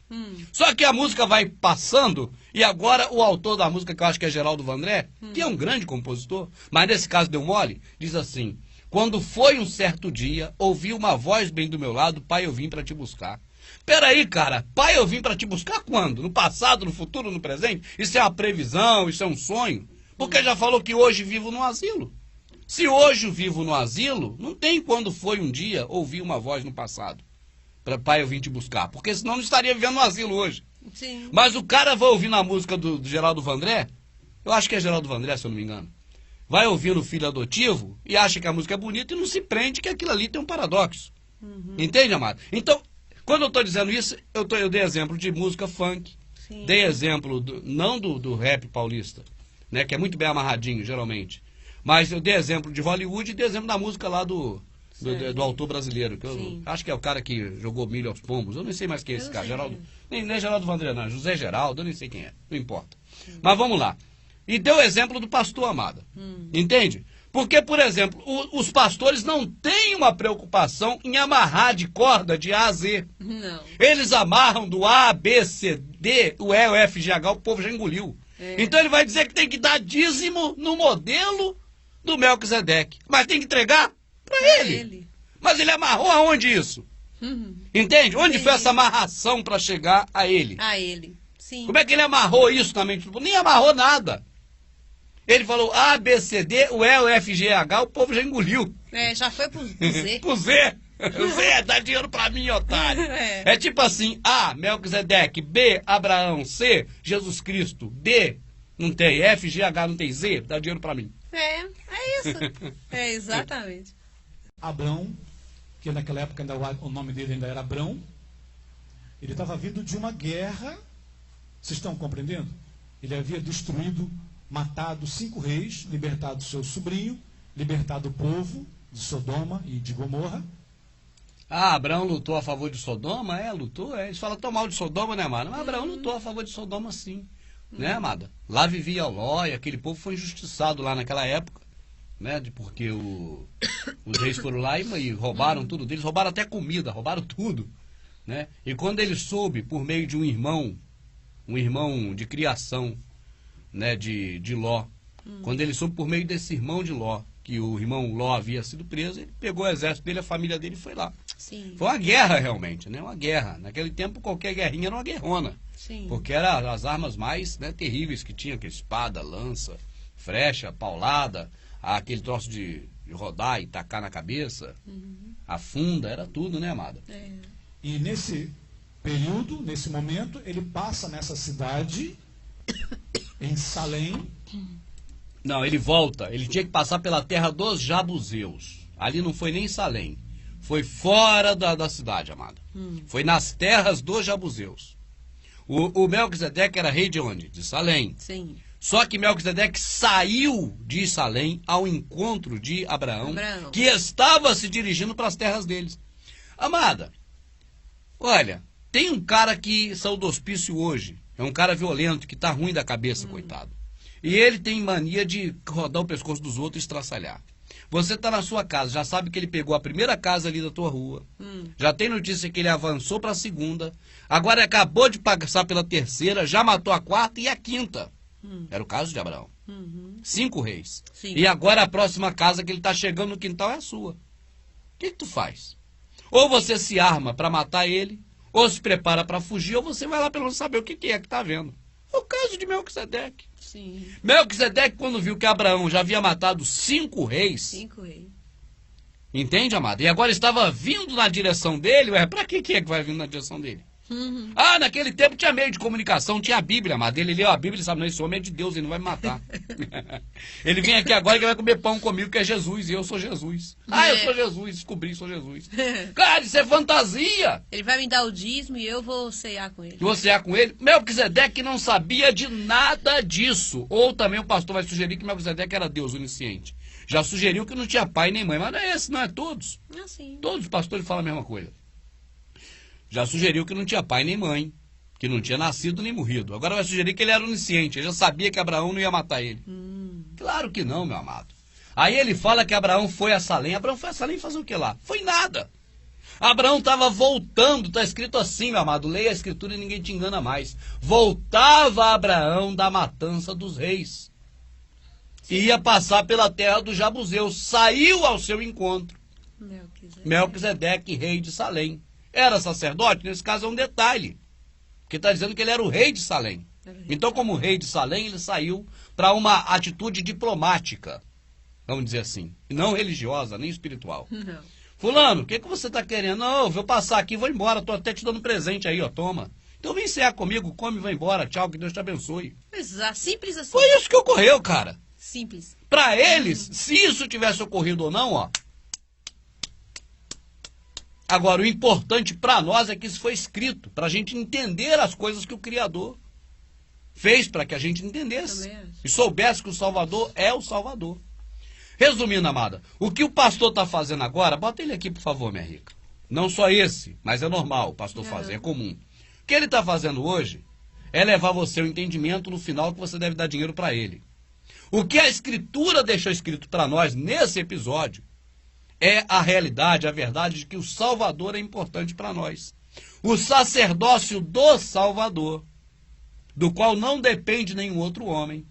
[SPEAKER 1] Só que a música vai passando e agora o autor da música, que eu acho que é Geraldo Vandré, que é um grande compositor, mas nesse caso deu mole, diz assim, quando foi um certo dia, ouvi uma voz bem do meu lado, pai, eu vim para te buscar. Peraí, cara, pai, eu vim para te buscar quando? No passado, no futuro, no presente? Isso é uma previsão, isso é um sonho? Porque já falou que hoje vivo no asilo. Se hoje eu vivo no asilo, não tem quando foi um dia ouvir uma voz no passado. Para pai, eu vim te buscar. Porque senão não estaria vivendo no asilo hoje.
[SPEAKER 2] Sim.
[SPEAKER 1] Mas o cara vai ouvir na música do Geraldo Vandré, eu acho que é Geraldo Vandré, se eu não me engano, vai ouvir no filho adotivo e acha que a música é bonita e não se prende que aquilo ali tem um paradoxo. Entende, amado? Então, quando eu estou dizendo isso, eu dei exemplo de música funk, dei exemplo, não do rap paulista, né, que é muito bem amarradinho, geralmente, mas eu dei exemplo de Hollywood e dei exemplo da música lá do autor brasileiro, que eu acho que é o cara que jogou milho aos pombos, eu nem sei mais quem é esse cara, Geraldo, nem é Geraldo Vandré, não, José Geraldo, eu nem sei quem é, não importa. Mas vamos lá. E deu o exemplo do pastor Amada, entende? Porque, por exemplo, os pastores não têm uma preocupação em amarrar de corda de A a Z.
[SPEAKER 2] Não.
[SPEAKER 1] Eles amarram do A, B, C, D, o E, o F, G, H, o povo já engoliu. Então ele vai dizer que tem que dar dízimo no modelo do Melquisedeque. Mas tem que entregar para ele. Mas ele amarrou aonde isso? Entende? Onde foi essa amarração para chegar a ele?
[SPEAKER 2] A ele, sim.
[SPEAKER 1] Como é que ele amarrou isso na mente do povo? Nem amarrou nada. Ele falou A, B, C, D, o E, o F, G, H, o povo já engoliu.
[SPEAKER 2] Já foi pro Z.
[SPEAKER 1] Pro Z. Zé, dá dinheiro pra mim, otário. É tipo assim, A, Melquisedeque, B, Abraão, C, Jesus Cristo, D, não tem, F, G, H, não tem, Z, dá dinheiro pra mim.
[SPEAKER 2] É isso. Exatamente.
[SPEAKER 3] Abrão, que naquela época o nome dele ainda era Abrão, ele estava vindo de uma guerra, vocês estão compreendendo? Ele havia destruído, matado 5 reis, libertado seu sobrinho, libertado o povo de Sodoma e de Gomorra.
[SPEAKER 1] Abraão lutou a favor de Sodoma? Lutou. Eles falam tão mal de Sodoma, né, amada? Mas Abraão lutou a favor de Sodoma, sim. Né, amada? Lá vivia Ló e aquele povo foi injustiçado lá naquela época, né? Porque os reis foram lá e roubaram tudo deles, roubaram até comida, roubaram tudo, né? E quando ele soube, por meio de um irmão de criação, né, de Ló. Quando ele soube por meio desse irmão de Ló, que o irmão Ló havia sido preso, ele pegou o exército dele, a família dele foi lá.
[SPEAKER 2] Sim.
[SPEAKER 1] Foi uma guerra realmente, né? Uma guerra. Naquele tempo qualquer guerrinha era uma guerrona.
[SPEAKER 2] Sim.
[SPEAKER 1] Porque eram as armas mais, né, terríveis que tinha, que espada, lança, flecha, paulada, aquele troço de rodar e tacar na cabeça, a funda, era tudo, né, amada?
[SPEAKER 2] É.
[SPEAKER 3] E nesse período, nesse momento, ele passa nessa cidade, em Salém.
[SPEAKER 1] Não, ele volta. Ele tinha que passar pela terra dos Jabuseus. Ali não foi nem Salém. Foi fora da cidade, amada. Foi nas terras dos Jabuseus. O Melquisedeque era rei de onde? De Salém.
[SPEAKER 2] Sim.
[SPEAKER 1] Só que Melquisedeque saiu de Salém ao encontro de Abraão, que estava se dirigindo para as terras deles. Amada, olha, tem um cara que saiu do hospício hoje. É um cara violento, que está ruim da cabeça, coitado. E ele tem mania de rodar o pescoço dos outros e estraçalhar. Você está na sua casa, já sabe que ele pegou a primeira casa ali da tua rua. Já tem notícia que ele avançou para a segunda. Agora acabou de passar pela terceira, já matou a quarta e a quinta. Era o caso de Abraão. 5 reis.
[SPEAKER 2] Sim.
[SPEAKER 1] E agora a próxima casa que ele está chegando no quintal é a sua. O que tu faz? Ou você se arma para matar ele, ou se prepara para fugir, ou você vai lá pelo menos saber o que é que está vendo. É o caso de Melquisedeque.
[SPEAKER 2] Sim.
[SPEAKER 1] Melquisedeque, quando viu que Abraão já havia matado 5 reis,
[SPEAKER 2] 5 reis.
[SPEAKER 1] entende, amado? E agora estava vindo na direção dele, ué, pra que é que vai vindo na direção dele? Ah, naquele tempo tinha meio de comunicação, tinha a Bíblia, amado. Ele leu a Bíblia e sabe, não, esse homem é de Deus, ele não vai me matar. Ele vem aqui agora que vai comer pão comigo, que é Jesus, e eu sou Jesus. Ah, eu sou Jesus, descobri, sou Jesus. Cara, isso é fantasia.
[SPEAKER 2] Ele vai me dar o dízimo e eu vou cear com ele.
[SPEAKER 1] Você é com ele? Melquisedeque não sabia de nada disso. Ou também o pastor vai sugerir que Melquisedeque era Deus onisciente. Já sugeriu que não tinha pai nem mãe, mas não é esse, não é todos.
[SPEAKER 2] Assim.
[SPEAKER 1] Todos os pastores falam a mesma coisa. Já sugeriu que não tinha pai nem mãe, que não tinha nascido nem morrido. Agora vai sugerir que ele era onisciente, ele já sabia que Abraão não ia matar ele. Claro que não, meu amado. Aí ele fala que Abraão foi a Salém. Abraão foi a Salém fazer o que lá? Foi nada. Abraão estava voltando, está escrito assim, meu amado, leia a escritura e ninguém te engana mais. Voltava Abraão da matança dos reis. Ia passar pela terra dos Jabuseus, saiu ao seu encontro. Melquisedeque, rei de Salém. Era sacerdote? Nesse caso é um detalhe. Porque está dizendo que ele era o rei de Salém. Então, como rei de Salém, ele saiu para uma atitude diplomática, vamos dizer assim. E não religiosa, nem espiritual.
[SPEAKER 2] Não.
[SPEAKER 1] Fulano, o que você está querendo? Não, eu vou passar aqui, vou embora. Estou até te dando um presente aí, ó, toma. Então vem cear comigo, come e vai embora. Tchau, que Deus te abençoe.
[SPEAKER 2] Exato, simples assim.
[SPEAKER 1] Foi isso que ocorreu, cara.
[SPEAKER 2] Simples.
[SPEAKER 1] Para eles, se isso tivesse ocorrido ou não, ó. Agora, o importante para nós é que isso foi escrito, para a gente entender as coisas que o Criador fez para que a gente entendesse. E soubesse que o Salvador é o Salvador. Resumindo, amada, o que o pastor está fazendo agora, bota ele aqui, por favor, minha rica. Não só esse, mas é normal o pastor fazer, é comum. O que ele está fazendo hoje é levar você ao entendimento no final que você deve dar dinheiro para ele. O que a Escritura deixou escrito para nós nesse episódio é a realidade, a verdade de que o Salvador é importante para nós. O sacerdócio do Salvador, do qual não depende nenhum outro homem,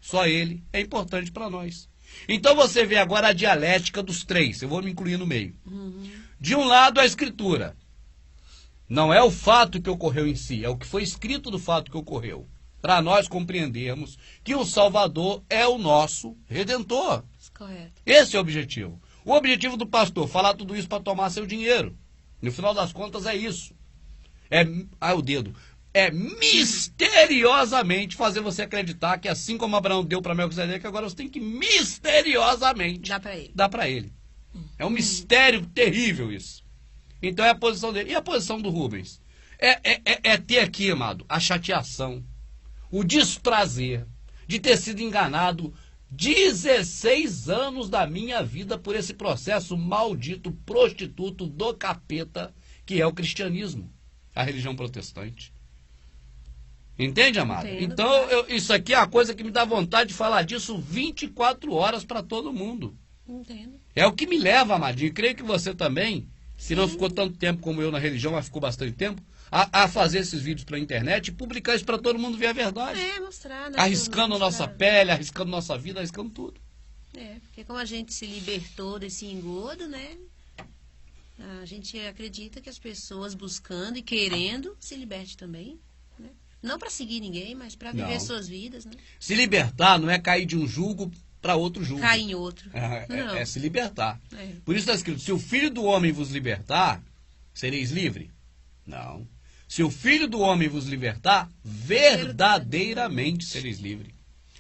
[SPEAKER 1] só ele é importante para nós. Então você vê agora a dialética dos três, eu vou me incluir no meio. De um lado a Escritura, não é o fato que ocorreu em si, é o que foi escrito do fato que ocorreu, para nós compreendermos que o Salvador é o nosso Redentor.
[SPEAKER 2] Correto.
[SPEAKER 1] Esse é o objetivo. O objetivo do pastor, falar tudo isso para tomar seu dinheiro. No final das contas é isso. O dedo. É misteriosamente fazer você acreditar que assim como Abraão deu para Melquisedeque, agora você tem que misteriosamente dar para ele. É um mistério terrível isso. Então é a posição dele. E a posição do Rubens? É ter aqui, amado, a chateação, o desprazer de ter sido enganado 16 anos da minha vida por esse processo maldito, prostituto do capeta, que é o cristianismo, a religião protestante. Entende, amado?
[SPEAKER 2] Entendo,
[SPEAKER 1] então, isso aqui é a coisa que me dá vontade de falar disso 24 horas para todo mundo.
[SPEAKER 2] Entendo.
[SPEAKER 1] É o que me leva, amadinho, creio que você também, se não ficou tanto tempo como eu na religião, mas ficou bastante tempo, a fazer esses vídeos para a internet e publicar isso para todo mundo ver a verdade.
[SPEAKER 2] Mostrar, né?
[SPEAKER 1] Arriscando nossa pele, arriscando nossa vida, arriscando tudo.
[SPEAKER 2] Porque como a gente se libertou desse engodo, né? A gente acredita que as pessoas buscando e querendo se liberte também, né? Não para seguir ninguém, mas para viver suas vidas, né?
[SPEAKER 1] Se libertar não é cair de um jugo para outro jugo.
[SPEAKER 2] Cair em outro.
[SPEAKER 1] É se libertar. Por isso está escrito, se o Filho do Homem vos libertar, sereis livre? Não. Se o Filho do Homem vos libertar, verdadeiramente sereis livre.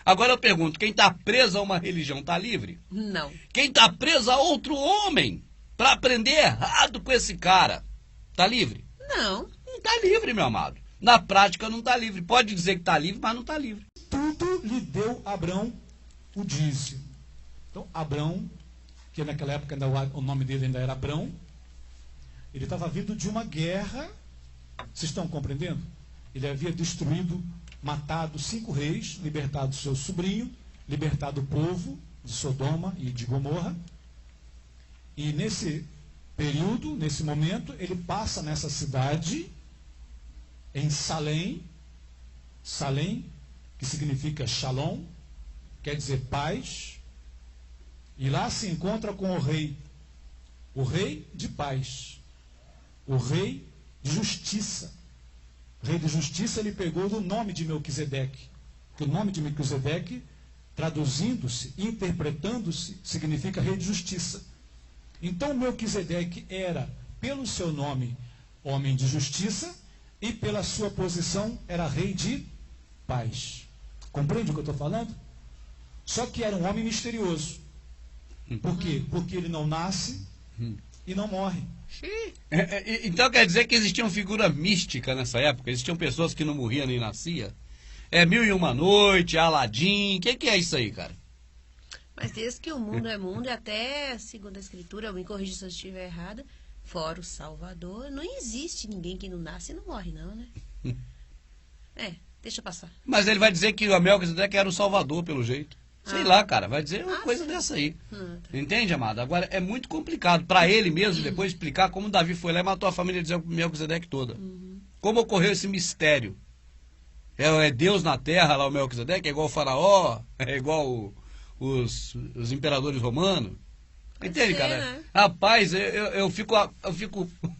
[SPEAKER 1] Agora eu pergunto, quem está preso a uma religião está livre?
[SPEAKER 2] Não.
[SPEAKER 1] Quem está preso a outro homem para aprender errado com esse cara, está livre?
[SPEAKER 2] Não.
[SPEAKER 1] Não está livre, meu amado. Na prática não está livre. Pode dizer que está livre, mas não está livre.
[SPEAKER 3] Tudo lhe deu Abrão o dízimo. Então, Abrão, que naquela época ainda, o nome dele ainda era Abrão, ele estava vindo de uma guerra. Vocês estão compreendendo? Ele havia destruído, matado 5 reis, libertado seu sobrinho, libertado o povo de Sodoma e de Gomorra. E nesse período, nesse momento, ele passa nessa cidade, em Salém, que significa Shalom, quer dizer paz, e lá se encontra com o rei de paz, o rei de justiça. O rei de justiça ele pegou do nome de Melquisedeque, que o nome de Melquisedeque, traduzindo-se, interpretando-se, significa rei de justiça. Então Melquisedeque era, pelo seu nome, homem de justiça, e pela sua posição era rei de paz. Compreende o que eu estou falando? Só que era um homem misterioso. Por quê? Porque ele não nasce e não morre.
[SPEAKER 1] Então quer dizer que existiam figuras místicas nessa época? Existiam pessoas que não morriam nem nasciam? Mil e uma noite, Aladim, o que é isso aí, cara?
[SPEAKER 2] Mas desde que o mundo é mundo, e até, segundo a Escritura, eu me corrijo se eu estiver errada, fora o Salvador, não existe ninguém que não nasce e não morre, não, né? Deixa eu passar.
[SPEAKER 1] Mas ele vai dizer que o Melquisedeque era o Salvador, pelo jeito. Sei lá, cara, vai dizer uma coisa dessa aí.
[SPEAKER 2] Tá.
[SPEAKER 1] Entende, amado? Agora, é muito complicado para ele mesmo depois explicar como Davi foi lá e matou a família de Melquisedeque toda. Como ocorreu esse mistério? É Deus na terra, lá o Melquisedeque, é igual o faraó, é igual os imperadores romanos. Entende, cara? Né? Rapaz, eu fico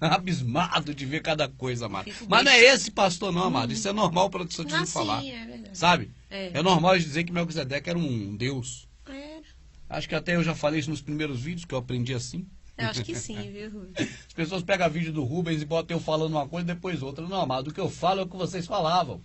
[SPEAKER 1] abismado de ver cada coisa, amado. Mas não é esse pastor não, amado. Isso é normal para o Santíssimo falar.
[SPEAKER 2] Sim, é verdade.
[SPEAKER 1] Sabe? É normal dizer que Melquisedeque era um deus. Acho que até eu já falei isso nos primeiros vídeos, que eu aprendi assim.
[SPEAKER 2] Eu acho que sim, viu, Rubens?
[SPEAKER 1] As pessoas pegam vídeo do Rubens e botam eu falando uma coisa e depois outra. Não, amado, o que eu falo é o que vocês falavam.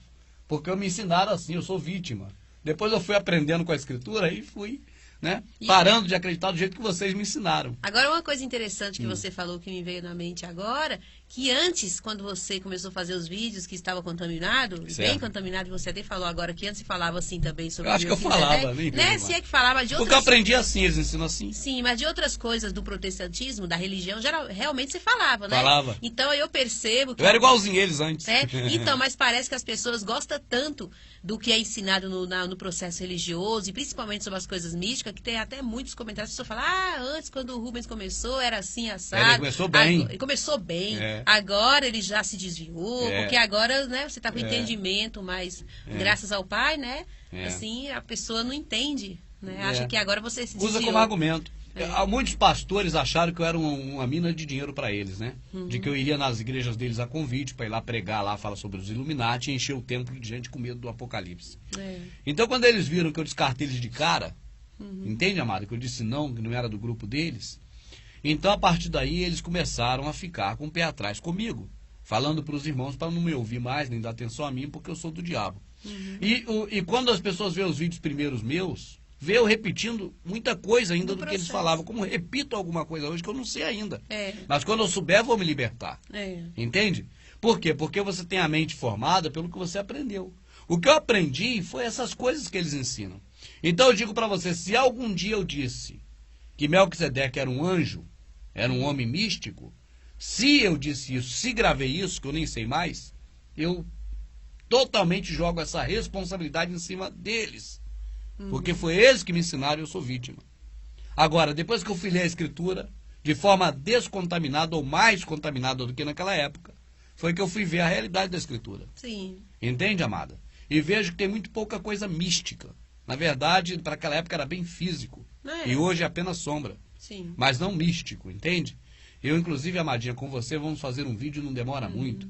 [SPEAKER 1] Porque me ensinaram assim, eu sou vítima. Depois eu fui aprendendo com a escritura e fui... né? Parando de acreditar do jeito que vocês me ensinaram.
[SPEAKER 2] Agora, uma coisa interessante que você falou que me veio na mente agora, que antes, quando você começou a fazer os vídeos que estava contaminado, bem contaminado, e você até falou agora que antes você falava assim também sobre
[SPEAKER 1] eu acho que eu falava,
[SPEAKER 2] né? Se é que falava de outras...
[SPEAKER 1] Porque eu aprendi assim, eles ensinam assim.
[SPEAKER 2] Sim, mas de outras coisas do protestantismo, da religião, realmente você falava, né?
[SPEAKER 1] Falava.
[SPEAKER 2] Então eu percebo que...
[SPEAKER 1] Eu era igualzinho eles antes.
[SPEAKER 2] Então, mas parece que as pessoas gostam tanto do que é ensinado no processo religioso, e principalmente sobre as coisas místicas, que tem até muitos comentários, as pessoas falam, antes, quando o Rubens começou, era assim, assado.
[SPEAKER 1] Ele começou bem.
[SPEAKER 2] Ele começou bem. Agora ele já se desviou, porque agora, né, você está com entendimento, mas graças ao Pai, né, assim, a pessoa não entende, né, acha que agora você se desviou.
[SPEAKER 1] Usa como argumento. Muitos pastores acharam que eu era uma mina de dinheiro para eles, né? De que eu iria nas igrejas deles a convite para ir lá pregar lá, falar sobre os Illuminati e encher o templo de gente com medo do apocalipse. Então, quando eles viram que eu descartei eles de cara, entende, amado? Que eu disse não, que não era do grupo deles. Então, a partir daí, eles começaram a ficar com o pé atrás comigo, falando para os irmãos para não me ouvir mais, nem dar atenção a mim, porque eu sou do diabo. E quando as pessoas veem os vídeos primeiros meus, vê eu repetindo muita coisa ainda do que eles falavam. Como repito alguma coisa hoje que eu não sei ainda. Mas quando eu souber, vou me libertar. Entende? Por quê? Porque você tem a mente formada pelo que você aprendeu. O que eu aprendi foi essas coisas que eles ensinam. Então eu digo para você, se algum dia eu disse que Melquisedeque era um anjo, era um homem místico, se eu disse isso, se gravei isso, que eu nem sei mais, eu totalmente jogo essa responsabilidade em cima deles. Porque foi eles que me ensinaram e eu sou vítima. Agora, depois que eu fui ler a Escritura, de forma descontaminada ou mais contaminada do que naquela época, foi que eu fui ver a realidade da Escritura.
[SPEAKER 2] Sim.
[SPEAKER 1] Entende, amada? E vejo que tem muito pouca coisa mística. Na verdade, para aquela época era bem físico. E hoje é apenas sombra.
[SPEAKER 2] Sim.
[SPEAKER 1] Mas não místico, entende? Eu, inclusive, amadinha, com você, vamos fazer um vídeo, não demora muito,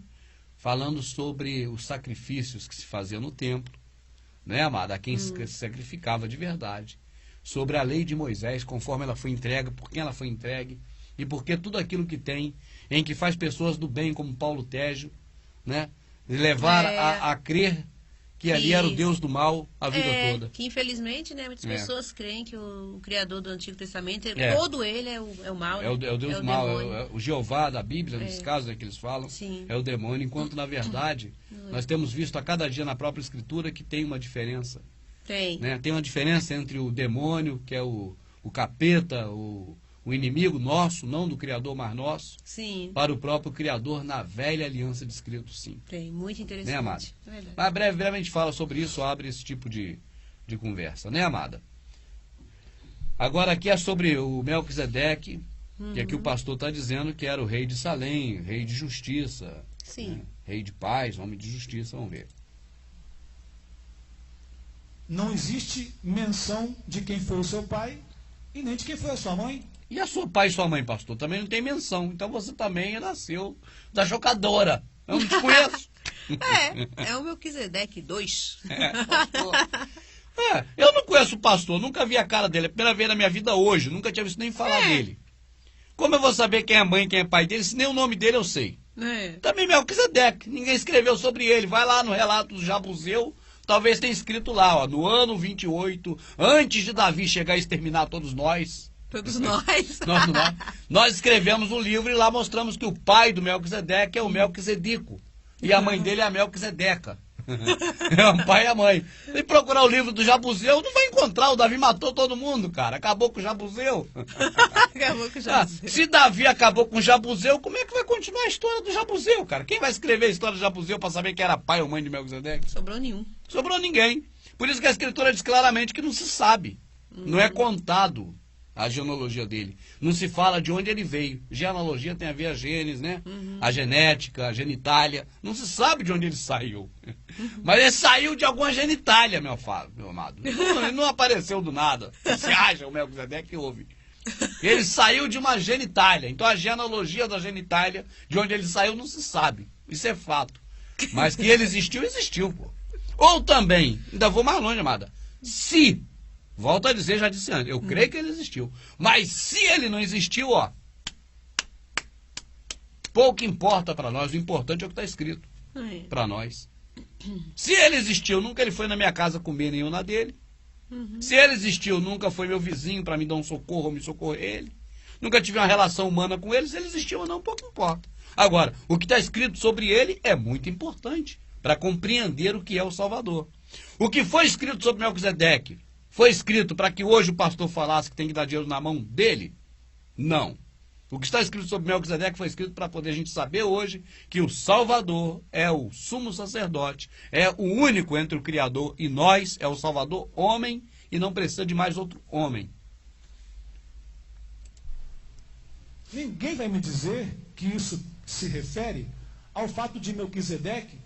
[SPEAKER 1] falando sobre os sacrifícios que se faziam no templo, né, amada? A quem se sacrificava de verdade. Sobre a lei de Moisés, conforme ela foi entregue, por quem ela foi entregue, e porque tudo aquilo que tem, em que faz pessoas do bem, como Paulo Tégio, né, levar a crer que ali era o Deus do mal a vida toda.
[SPEAKER 2] Que infelizmente, né, muitas pessoas creem que o Criador do Antigo Testamento, todo ele é o mal.
[SPEAKER 1] É o Deus do mal, o Jeová da Bíblia, nesse caso que eles falam,
[SPEAKER 2] Sim.
[SPEAKER 1] é o demônio, enquanto na verdade nós temos visto a cada dia na própria Escritura que tem uma diferença.
[SPEAKER 2] Tem.
[SPEAKER 1] Né? Tem uma diferença entre o demônio, que é o capeta, o inimigo nosso, não do Criador, mas nosso,
[SPEAKER 2] Sim.
[SPEAKER 1] para o próprio Criador na velha aliança de escrito, sim.
[SPEAKER 2] Tem, muito interessante.
[SPEAKER 1] Né, amada?
[SPEAKER 2] É verdade.
[SPEAKER 1] Mas breve a gente fala sobre isso, abre esse tipo de conversa, né, amada? Agora aqui é sobre o Melquisedeque, que aqui o pastor está dizendo que era o rei de Salém, rei de justiça,
[SPEAKER 2] Sim.
[SPEAKER 1] né? Rei de paz, homem de justiça, vamos ver.
[SPEAKER 3] Não existe menção de quem foi o seu pai e nem de quem foi a sua mãe.
[SPEAKER 1] E a sua pai e sua mãe, pastor, também não tem menção. Então você também nasceu da chocadora. Eu não te conheço.
[SPEAKER 2] É o Melquisedeque 2.
[SPEAKER 1] Eu não conheço o pastor, nunca vi a cara dele. É a primeira vez na minha vida hoje, nunca tinha visto nem falar dele. Como eu vou saber quem é mãe e quem é pai dele, se nem o nome dele eu sei? Também Melquisedeque, ninguém escreveu sobre ele. Vai lá no relato do Jabuseu, talvez tenha escrito lá, ó, no ano 28, antes de Davi chegar a exterminar todos nós.
[SPEAKER 2] Todos nós.
[SPEAKER 1] Nós escrevemos um livro e lá mostramos que o pai do Melquisedeque é o Melquisedico. E a mãe dele é a Melquisedeca. É o pai e a mãe. Se procurar o livro do Jabuseu, não vai encontrar. O Davi matou todo mundo, cara. Acabou com o Jabuseu.
[SPEAKER 2] Acabou com o Jabuseu.
[SPEAKER 1] Se Davi acabou com o Jabuseu, como é que vai continuar a história do Jabuseu, cara? Quem vai escrever a história do Jabuseu para saber quem era pai ou mãe de Melquisedeque?
[SPEAKER 2] Sobrou nenhum.
[SPEAKER 1] Sobrou ninguém. Por isso que a Escritura diz claramente que não se sabe. Não é contado a genealogia dele. Não se fala de onde ele veio. Genealogia tem a ver a genes, né? A genética, a genitália. Não se sabe de onde ele saiu. Mas ele saiu de alguma genitália, meu amado. Ele não apareceu do nada. Você acha, o Melquisedeque que houve. Ele saiu de uma genitália. Então a genealogia da genitália, de onde ele saiu, não se sabe. Isso é fato. Mas que ele existiu, existiu, pô. Ou também, ainda vou mais longe, amada. Se, volto a dizer, já disse antes, eu creio que ele existiu. Mas se ele não existiu, ó, pouco importa para nós. O importante é o que está escrito para nós. Se ele existiu, nunca ele foi na minha casa comer nenhum na dele. Se ele existiu, nunca foi meu vizinho para me dar um socorro ou me socorrer ele. Nunca tive uma relação humana com ele. Se ele existiu ou não, pouco importa. Agora, o que está escrito sobre ele é muito importante para compreender o que é o Salvador. O que foi escrito sobre Melquisedeque foi escrito para que hoje o pastor falasse que tem que dar dinheiro na mão dele? Não. O que está escrito sobre Melquisedeque foi escrito para poder a gente saber hoje que o Salvador é o sumo sacerdote, é o único entre o Criador e nós, é o Salvador homem e não precisa de mais outro homem.
[SPEAKER 3] Ninguém vai me dizer que isso se refere ao fato de Melquisedeque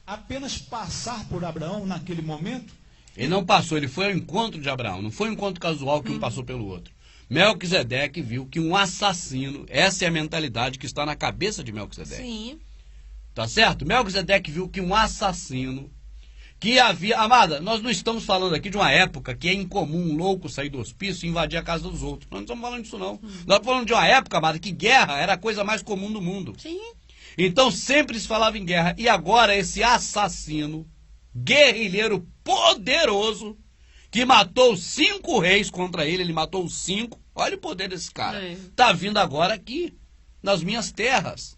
[SPEAKER 3] apenas passar por Abraão naquele momento.
[SPEAKER 1] Ele não passou, ele foi ao encontro de Abraão, não foi um encontro casual que um passou pelo outro. Melquisedeque viu que um assassino, essa é a mentalidade que está na cabeça de Melquisedeque.
[SPEAKER 2] Sim.
[SPEAKER 1] Tá certo? Melquisedeque viu que um assassino, que havia... Amada, nós não estamos falando aqui de uma época que é incomum um louco sair do hospício e invadir a casa dos outros. Nós não estamos falando disso, não. Nós estamos falando de uma época, amada, que guerra era a coisa mais comum do mundo.
[SPEAKER 2] Sim.
[SPEAKER 1] Então sempre se falava em guerra. E agora esse assassino, guerrilheiro poderoso, que matou 5 reis contra ele, ele matou os 5. Olha o poder desse cara. Tá vindo agora aqui, nas minhas terras.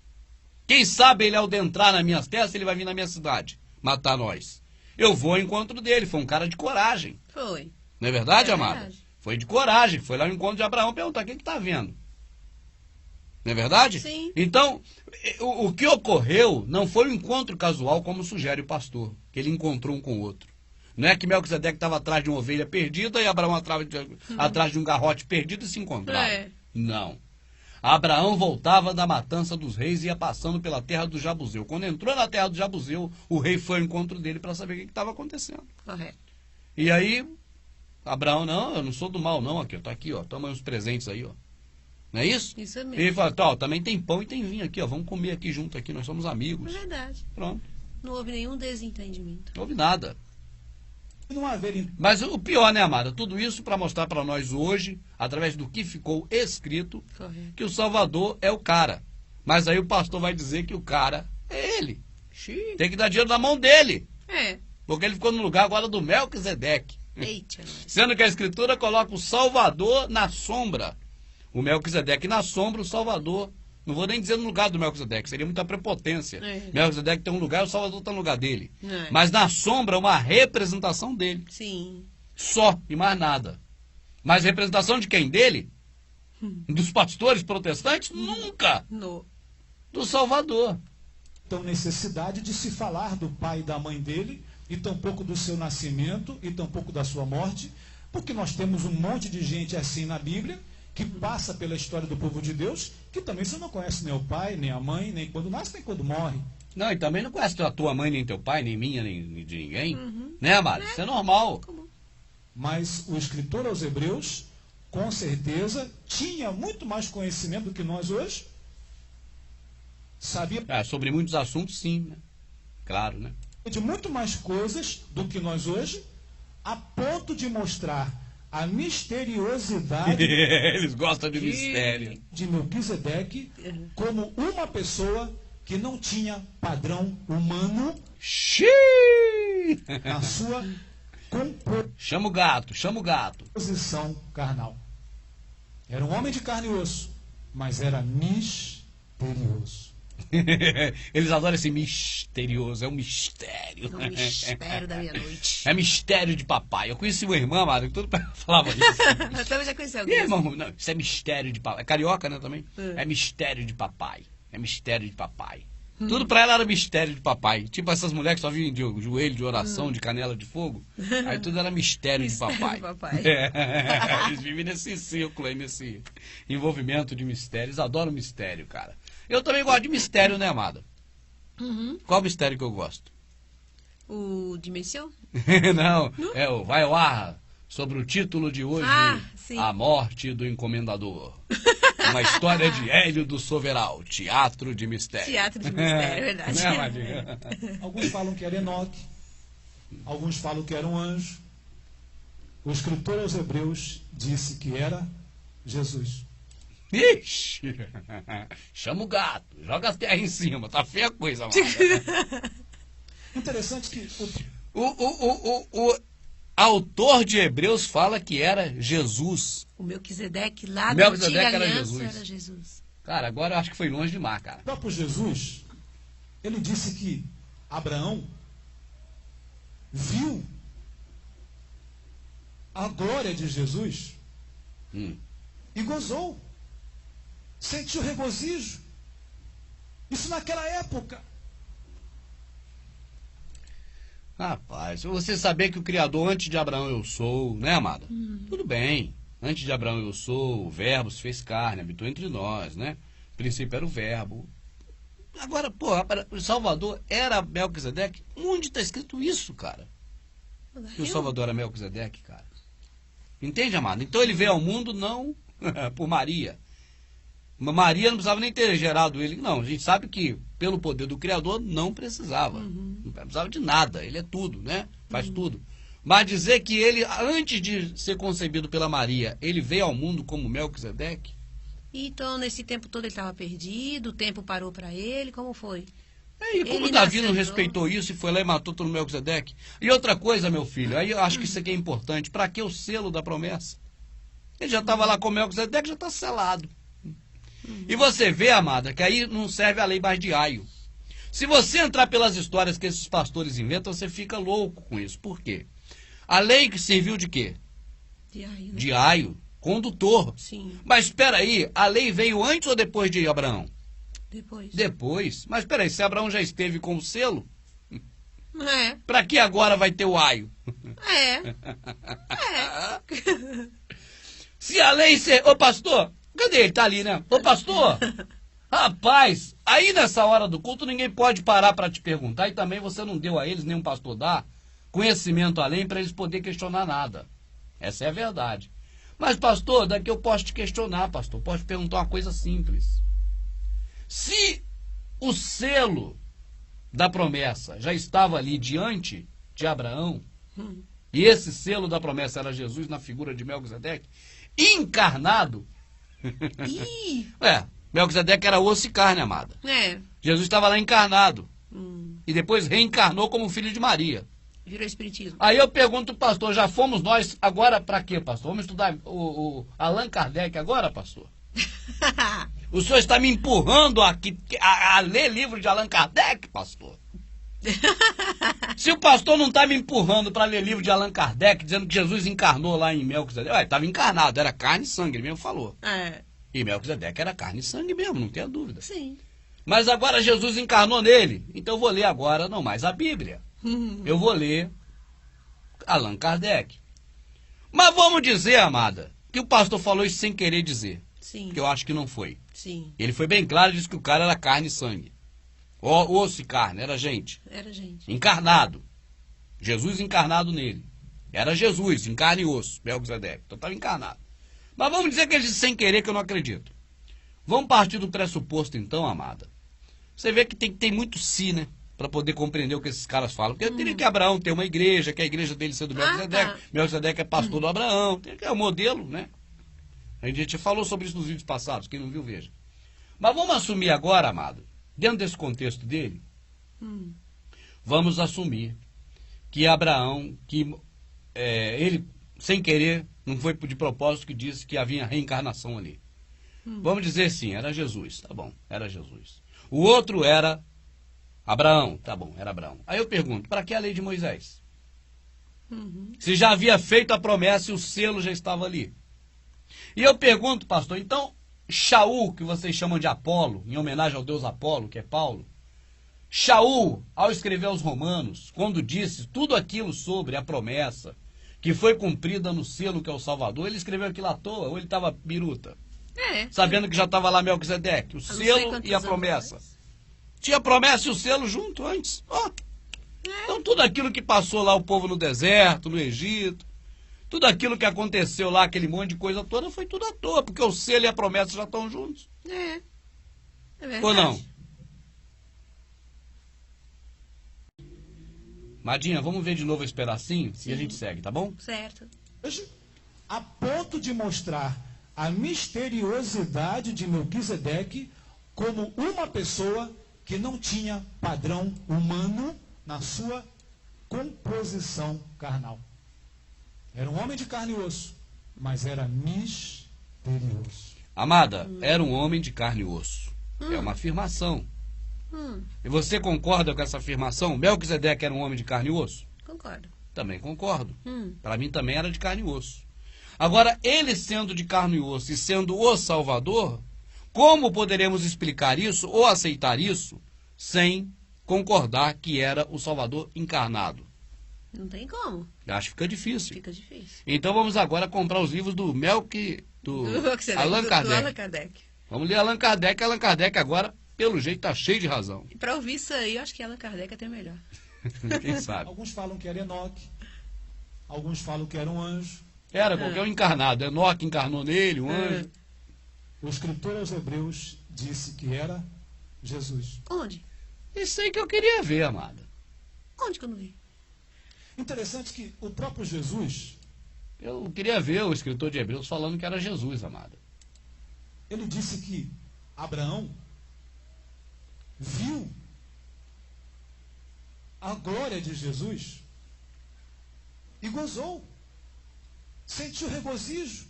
[SPEAKER 1] Quem sabe ele, ao adentrar nas minhas terras, ele vai vir na minha cidade matar nós. Eu vou ao encontro dele, foi um cara de coragem.
[SPEAKER 2] Foi.
[SPEAKER 1] Não é verdade,
[SPEAKER 2] É
[SPEAKER 1] amada?
[SPEAKER 2] verdade.
[SPEAKER 1] Foi de coragem, foi lá ao encontro de Abraão perguntar: o que está vendo? Não é verdade?
[SPEAKER 2] Sim.
[SPEAKER 1] Então, o que ocorreu não foi um encontro casual, como sugere o pastor, que ele encontrou um com o outro. Não é que Melquisedeque estava atrás de uma ovelha perdida e Abraão atrás de um garrote perdido e se encontraram. Não. Abraão voltava da matança dos reis e ia passando pela terra do Jabuseu. Quando entrou na terra do Jabuseu, o rei foi ao encontro dele para saber o que estava acontecendo.
[SPEAKER 2] Correto.
[SPEAKER 1] E aí, Abraão, não, eu não sou do mal não, aqui, tá aqui, ó, toma uns presentes aí, ó. Não é isso?
[SPEAKER 2] Isso mesmo.
[SPEAKER 1] E ele fala, tá, ó, também tem pão e tem vinho aqui, ó, vamos comer aqui junto aqui, nós somos
[SPEAKER 2] É
[SPEAKER 1] amigos.
[SPEAKER 2] verdade.
[SPEAKER 1] Pronto,
[SPEAKER 2] Não houve nenhum desentendimento.
[SPEAKER 1] não houve nada.
[SPEAKER 3] Não haver
[SPEAKER 1] Mas o pior, né, amada? Tudo isso para mostrar para nós hoje, através do que ficou escrito,
[SPEAKER 2] Correto.
[SPEAKER 1] que o Salvador é o cara. Mas aí o pastor vai dizer que o cara é ele. Tem que dar dinheiro na mão dele.
[SPEAKER 2] É.
[SPEAKER 1] Porque ele ficou no lugar agora do Melquisedeque.
[SPEAKER 2] Eita, nós.
[SPEAKER 1] Sendo que a Escritura coloca o Salvador na sombra. O Melquisedeque na sombra, o Salvador. Não vou nem dizer no lugar do Melquisedeque, seria muita prepotência.
[SPEAKER 2] É.
[SPEAKER 1] Melquisedeque tem um lugar, o Salvador está no lugar dele.
[SPEAKER 2] É.
[SPEAKER 1] Mas na sombra, uma representação dele.
[SPEAKER 2] Sim.
[SPEAKER 1] Só, e mais nada. Mas representação de quem? Dele? Dos pastores protestantes? Nunca!
[SPEAKER 2] No.
[SPEAKER 1] Do Salvador.
[SPEAKER 3] então necessidade de se falar do pai e da mãe dele, e tampouco do seu nascimento, e tampouco da sua morte, porque nós temos um monte de gente assim na Bíblia, que passa pela história do povo de Deus, que também você não conhece nem o pai, nem a mãe, nem quando nasce, nem quando morre.
[SPEAKER 1] Não, e também não conhece a tua mãe, nem teu pai, nem minha, nem de ninguém. Né, amado? Isso é normal.
[SPEAKER 3] Mas o escritor aos Hebreus, com certeza, tinha muito mais conhecimento do que nós hoje. Sabia
[SPEAKER 1] Sobre muitos assuntos, sim, né? Claro, né?
[SPEAKER 3] de muito mais coisas do que nós hoje, a ponto de mostrar a misteriosidade
[SPEAKER 1] Eles gostam de mistério.
[SPEAKER 3] de Melquisedeque como uma pessoa que não tinha padrão humano
[SPEAKER 1] Xiii!
[SPEAKER 3] na sua
[SPEAKER 1] Chama o gato, chama o gato.
[SPEAKER 3] composição carnal. Era um homem de carne e osso, mas era misterioso.
[SPEAKER 1] Eles adoram esse misterioso, é um mistério.
[SPEAKER 2] É um mistério da meia-noite.
[SPEAKER 1] É mistério de papai. Eu conheci uma irmã, amado, que tudo falava isso.
[SPEAKER 2] Eu também já conheci
[SPEAKER 1] E
[SPEAKER 2] alguém.
[SPEAKER 1] irmão, não, isso é mistério de papai. É carioca, né, também?
[SPEAKER 2] É.
[SPEAKER 1] É mistério de papai. É mistério de papai. Tudo pra ela era mistério de papai. Tipo essas mulheres que só vinham de joelho, de oração, de canela de fogo. Aí tudo era mistério,
[SPEAKER 2] Mistério
[SPEAKER 1] de papai.
[SPEAKER 2] de papai.
[SPEAKER 1] É, eles vivem nesse círculo aí, nesse envolvimento de mistério. Eles adoram mistério, cara. Eu também gosto de mistério, né, amada?
[SPEAKER 2] Uhum.
[SPEAKER 1] Qual mistério que eu gosto?
[SPEAKER 2] O Dimensão?
[SPEAKER 1] Não, é o Vai ao Ar, sobre o título de hoje,
[SPEAKER 2] Ah, sim.
[SPEAKER 1] A Morte do Encomendador. Uma história de Hélio do Soveral, Teatro de Mistério.
[SPEAKER 2] Teatro de mistério, é verdade.
[SPEAKER 1] Né, Amadinha?
[SPEAKER 3] Alguns falam que era Enoque, alguns falam que era um anjo. O escritor aos Hebreus disse que era Jesus.
[SPEAKER 1] Ixi, chama o gato, joga a terra em cima, tá feia a coisa, amada.
[SPEAKER 3] Interessante que
[SPEAKER 1] O autor de Hebreus fala que era Jesus.
[SPEAKER 2] O Melquisedeque lá da
[SPEAKER 1] Melquisedeque
[SPEAKER 2] antiga
[SPEAKER 1] era
[SPEAKER 2] aliança
[SPEAKER 1] Jesus.
[SPEAKER 2] era Jesus.
[SPEAKER 1] Cara, agora eu acho que foi longe demais, cara.
[SPEAKER 3] o próprio Jesus, ele disse que Abraão viu a glória de Jesus e gozou, sentiu regozijo. Isso naquela época.
[SPEAKER 1] Rapaz, você saber que o Criador, antes de Abraão eu sou, né, amada? Tudo bem. Antes de Abraão eu sou, o Verbo se fez carne, habitou entre nós, né? O princípio era o Verbo. Agora, pô, o Salvador era Melquisedeque? Onde está escrito isso, cara? Que o Salvador era Melquisedeque, cara? Entende, amado? Então ele veio ao mundo não por Maria. Maria não precisava nem ter gerado ele. Não, a gente sabe que pelo poder do Criador não precisava. Não precisava de nada. Ele é tudo, né? Faz tudo. Mas dizer que ele, antes de ser concebido pela Maria, ele veio ao mundo como Melquisedeque?
[SPEAKER 2] Então, nesse tempo todo ele estava perdido, o tempo parou para ele, como foi?
[SPEAKER 1] E como
[SPEAKER 2] Ele
[SPEAKER 1] Davi não
[SPEAKER 2] nasceu
[SPEAKER 1] respeitou isso e foi lá e matou todo Melquisedeque? E outra coisa, meu filho, aí eu acho que isso aqui é importante. Para que o selo da promessa? Ele já estava lá com Melquisedeque, já está selado. E você vê, amada, que aí não serve a lei mais de Aio. Se você entrar pelas histórias que esses pastores inventam, você fica louco com isso. Por quê? A lei que serviu de quê?
[SPEAKER 2] De aí, né?
[SPEAKER 1] De Aio, condutor.
[SPEAKER 2] Sim,
[SPEAKER 1] Mas espera aí, a lei veio antes ou depois de Abraão?
[SPEAKER 2] depois.
[SPEAKER 1] Depois. Mas espera aí, se Abraão já esteve com o selo,
[SPEAKER 2] É,
[SPEAKER 1] para que agora vai ter o Aio?
[SPEAKER 2] é.
[SPEAKER 1] Se a lei ser... Ô pastor, Cadê ele? Tá ali, né? Ô, pastor, rapaz, aí nessa hora do culto ninguém pode parar para te perguntar e também você não deu a eles, nenhum pastor dá, conhecimento além para eles poderem questionar nada. Essa é a verdade. Mas, pastor, daqui eu posso te questionar, pastor. Posso te perguntar uma coisa simples. Se o selo da promessa já estava ali diante de Abraão, e esse selo da promessa era Jesus na figura de Melquisedeque, encarnado. Melquisedeque era osso e carne, amada. Jesus estava lá encarnado. E depois reencarnou como filho de Maria.
[SPEAKER 2] Virou espiritismo.
[SPEAKER 1] Aí eu pergunto, pastor, já fomos nós agora para quê, pastor? Vamos estudar o Allan Kardec agora, pastor? O senhor está me empurrando aqui a ler livro de Allan Kardec, pastor? Se o pastor não está me empurrando para ler livro de Allan Kardec, dizendo que Jesus encarnou lá em Melquisedeque, estava encarnado, era carne e sangue, ele mesmo falou. E Melquisedeque era carne e sangue mesmo, não tenha dúvida.
[SPEAKER 2] Sim.
[SPEAKER 1] Mas agora Jesus encarnou nele, então eu vou ler agora não mais a Bíblia. Eu vou ler Allan Kardec. Mas vamos dizer, amada, que o pastor falou isso sem querer dizer.
[SPEAKER 2] Sim.
[SPEAKER 1] Que eu acho que não foi.
[SPEAKER 2] Sim.
[SPEAKER 1] Ele foi bem claro e disse que o cara era carne e sangue. Osso e carne, era gente.
[SPEAKER 2] Era gente.
[SPEAKER 1] Encarnado. Jesus encarnado nele. Era Jesus, em carne e osso, Melquisedeque. Então estava encarnado. Mas vamos dizer que ele disse sem querer, que eu não acredito. Vamos partir do pressuposto então, amada. Você vê que tem muito si, né? Para poder compreender o que esses caras falam. Porque teria que Abraão ter uma igreja, que a igreja dele ser do Melquisedeque.
[SPEAKER 2] Tá.
[SPEAKER 1] Melquisedeque é pastor do Abraão. É o modelo, né? A gente falou sobre isso nos vídeos passados. Quem não viu, veja. Mas vamos assumir agora, amado, dentro desse contexto dele, vamos assumir que Abraão, ele, sem querer, não foi de propósito que disse que havia reencarnação ali. Vamos dizer sim, era Jesus. Tá bom, era Jesus. O outro era Abraão. Tá bom, era Abraão. Aí eu pergunto, para que a lei de Moisés? Se já havia feito a promessa e o selo já estava ali. E eu pergunto, pastor, então, Shaul, que vocês chamam de Apolo, em homenagem ao deus Apolo, que é Paulo, Shaul, ao escrever aos Romanos, quando disse tudo aquilo sobre a promessa que foi cumprida no selo que é o Salvador, ele escreveu aquilo à toa, ou ele estava biruta? Sabendo que já estava lá Melquisedeque, o selo e a promessa. Tinha a promessa e o selo junto antes. Então tudo aquilo que passou lá o povo no deserto, no Egito, tudo aquilo que aconteceu lá, aquele monte de coisa toda, foi tudo à toa, porque o selo e a promessa já estão juntos.
[SPEAKER 2] É verdade.
[SPEAKER 1] Ou não? Madinha, vamos ver de novo esse pedacinho e a gente segue, tá bom?
[SPEAKER 2] Certo.
[SPEAKER 3] A ponto de mostrar a misteriosidade de Melquisedeque como uma pessoa que não tinha padrão humano na sua composição carnal. Era um homem de carne e osso, mas era misterioso.
[SPEAKER 1] Amada, era um homem de carne e osso. É uma afirmação. E você concorda com essa afirmação? Melquisedeque era um homem de carne e osso?
[SPEAKER 2] Concordo.
[SPEAKER 1] Também concordo. Para mim também era de carne e osso. Agora, ele sendo de carne e osso e sendo o Salvador, como poderemos explicar isso ou aceitar isso sem concordar que era o Salvador encarnado?
[SPEAKER 2] Não tem como.
[SPEAKER 1] Acho que fica difícil.
[SPEAKER 2] Fica difícil.
[SPEAKER 1] Então vamos agora comprar os livros do Allan Kardec. Vamos ler Allan Kardec. Allan Kardec agora, pelo jeito, está cheio de razão.
[SPEAKER 2] E para ouvir isso aí, eu acho que Allan Kardec é até melhor.
[SPEAKER 1] Quem sabe?
[SPEAKER 3] Alguns falam que era Enoque, alguns falam que era um anjo.
[SPEAKER 1] Era qualquer um encarnado. Enoque encarnou nele, um anjo.
[SPEAKER 3] O escritor aos Hebreus disse que era Jesus.
[SPEAKER 2] Onde?
[SPEAKER 1] Isso aí que eu queria ver, amada.
[SPEAKER 2] Onde que eu não vi?
[SPEAKER 3] Interessante que o próprio Jesus,
[SPEAKER 1] Eu queria ver o escritor de Hebreus falando que era Jesus, amada.
[SPEAKER 3] ele disse que Abraão viu a glória de Jesus e gozou, sentiu regozijo.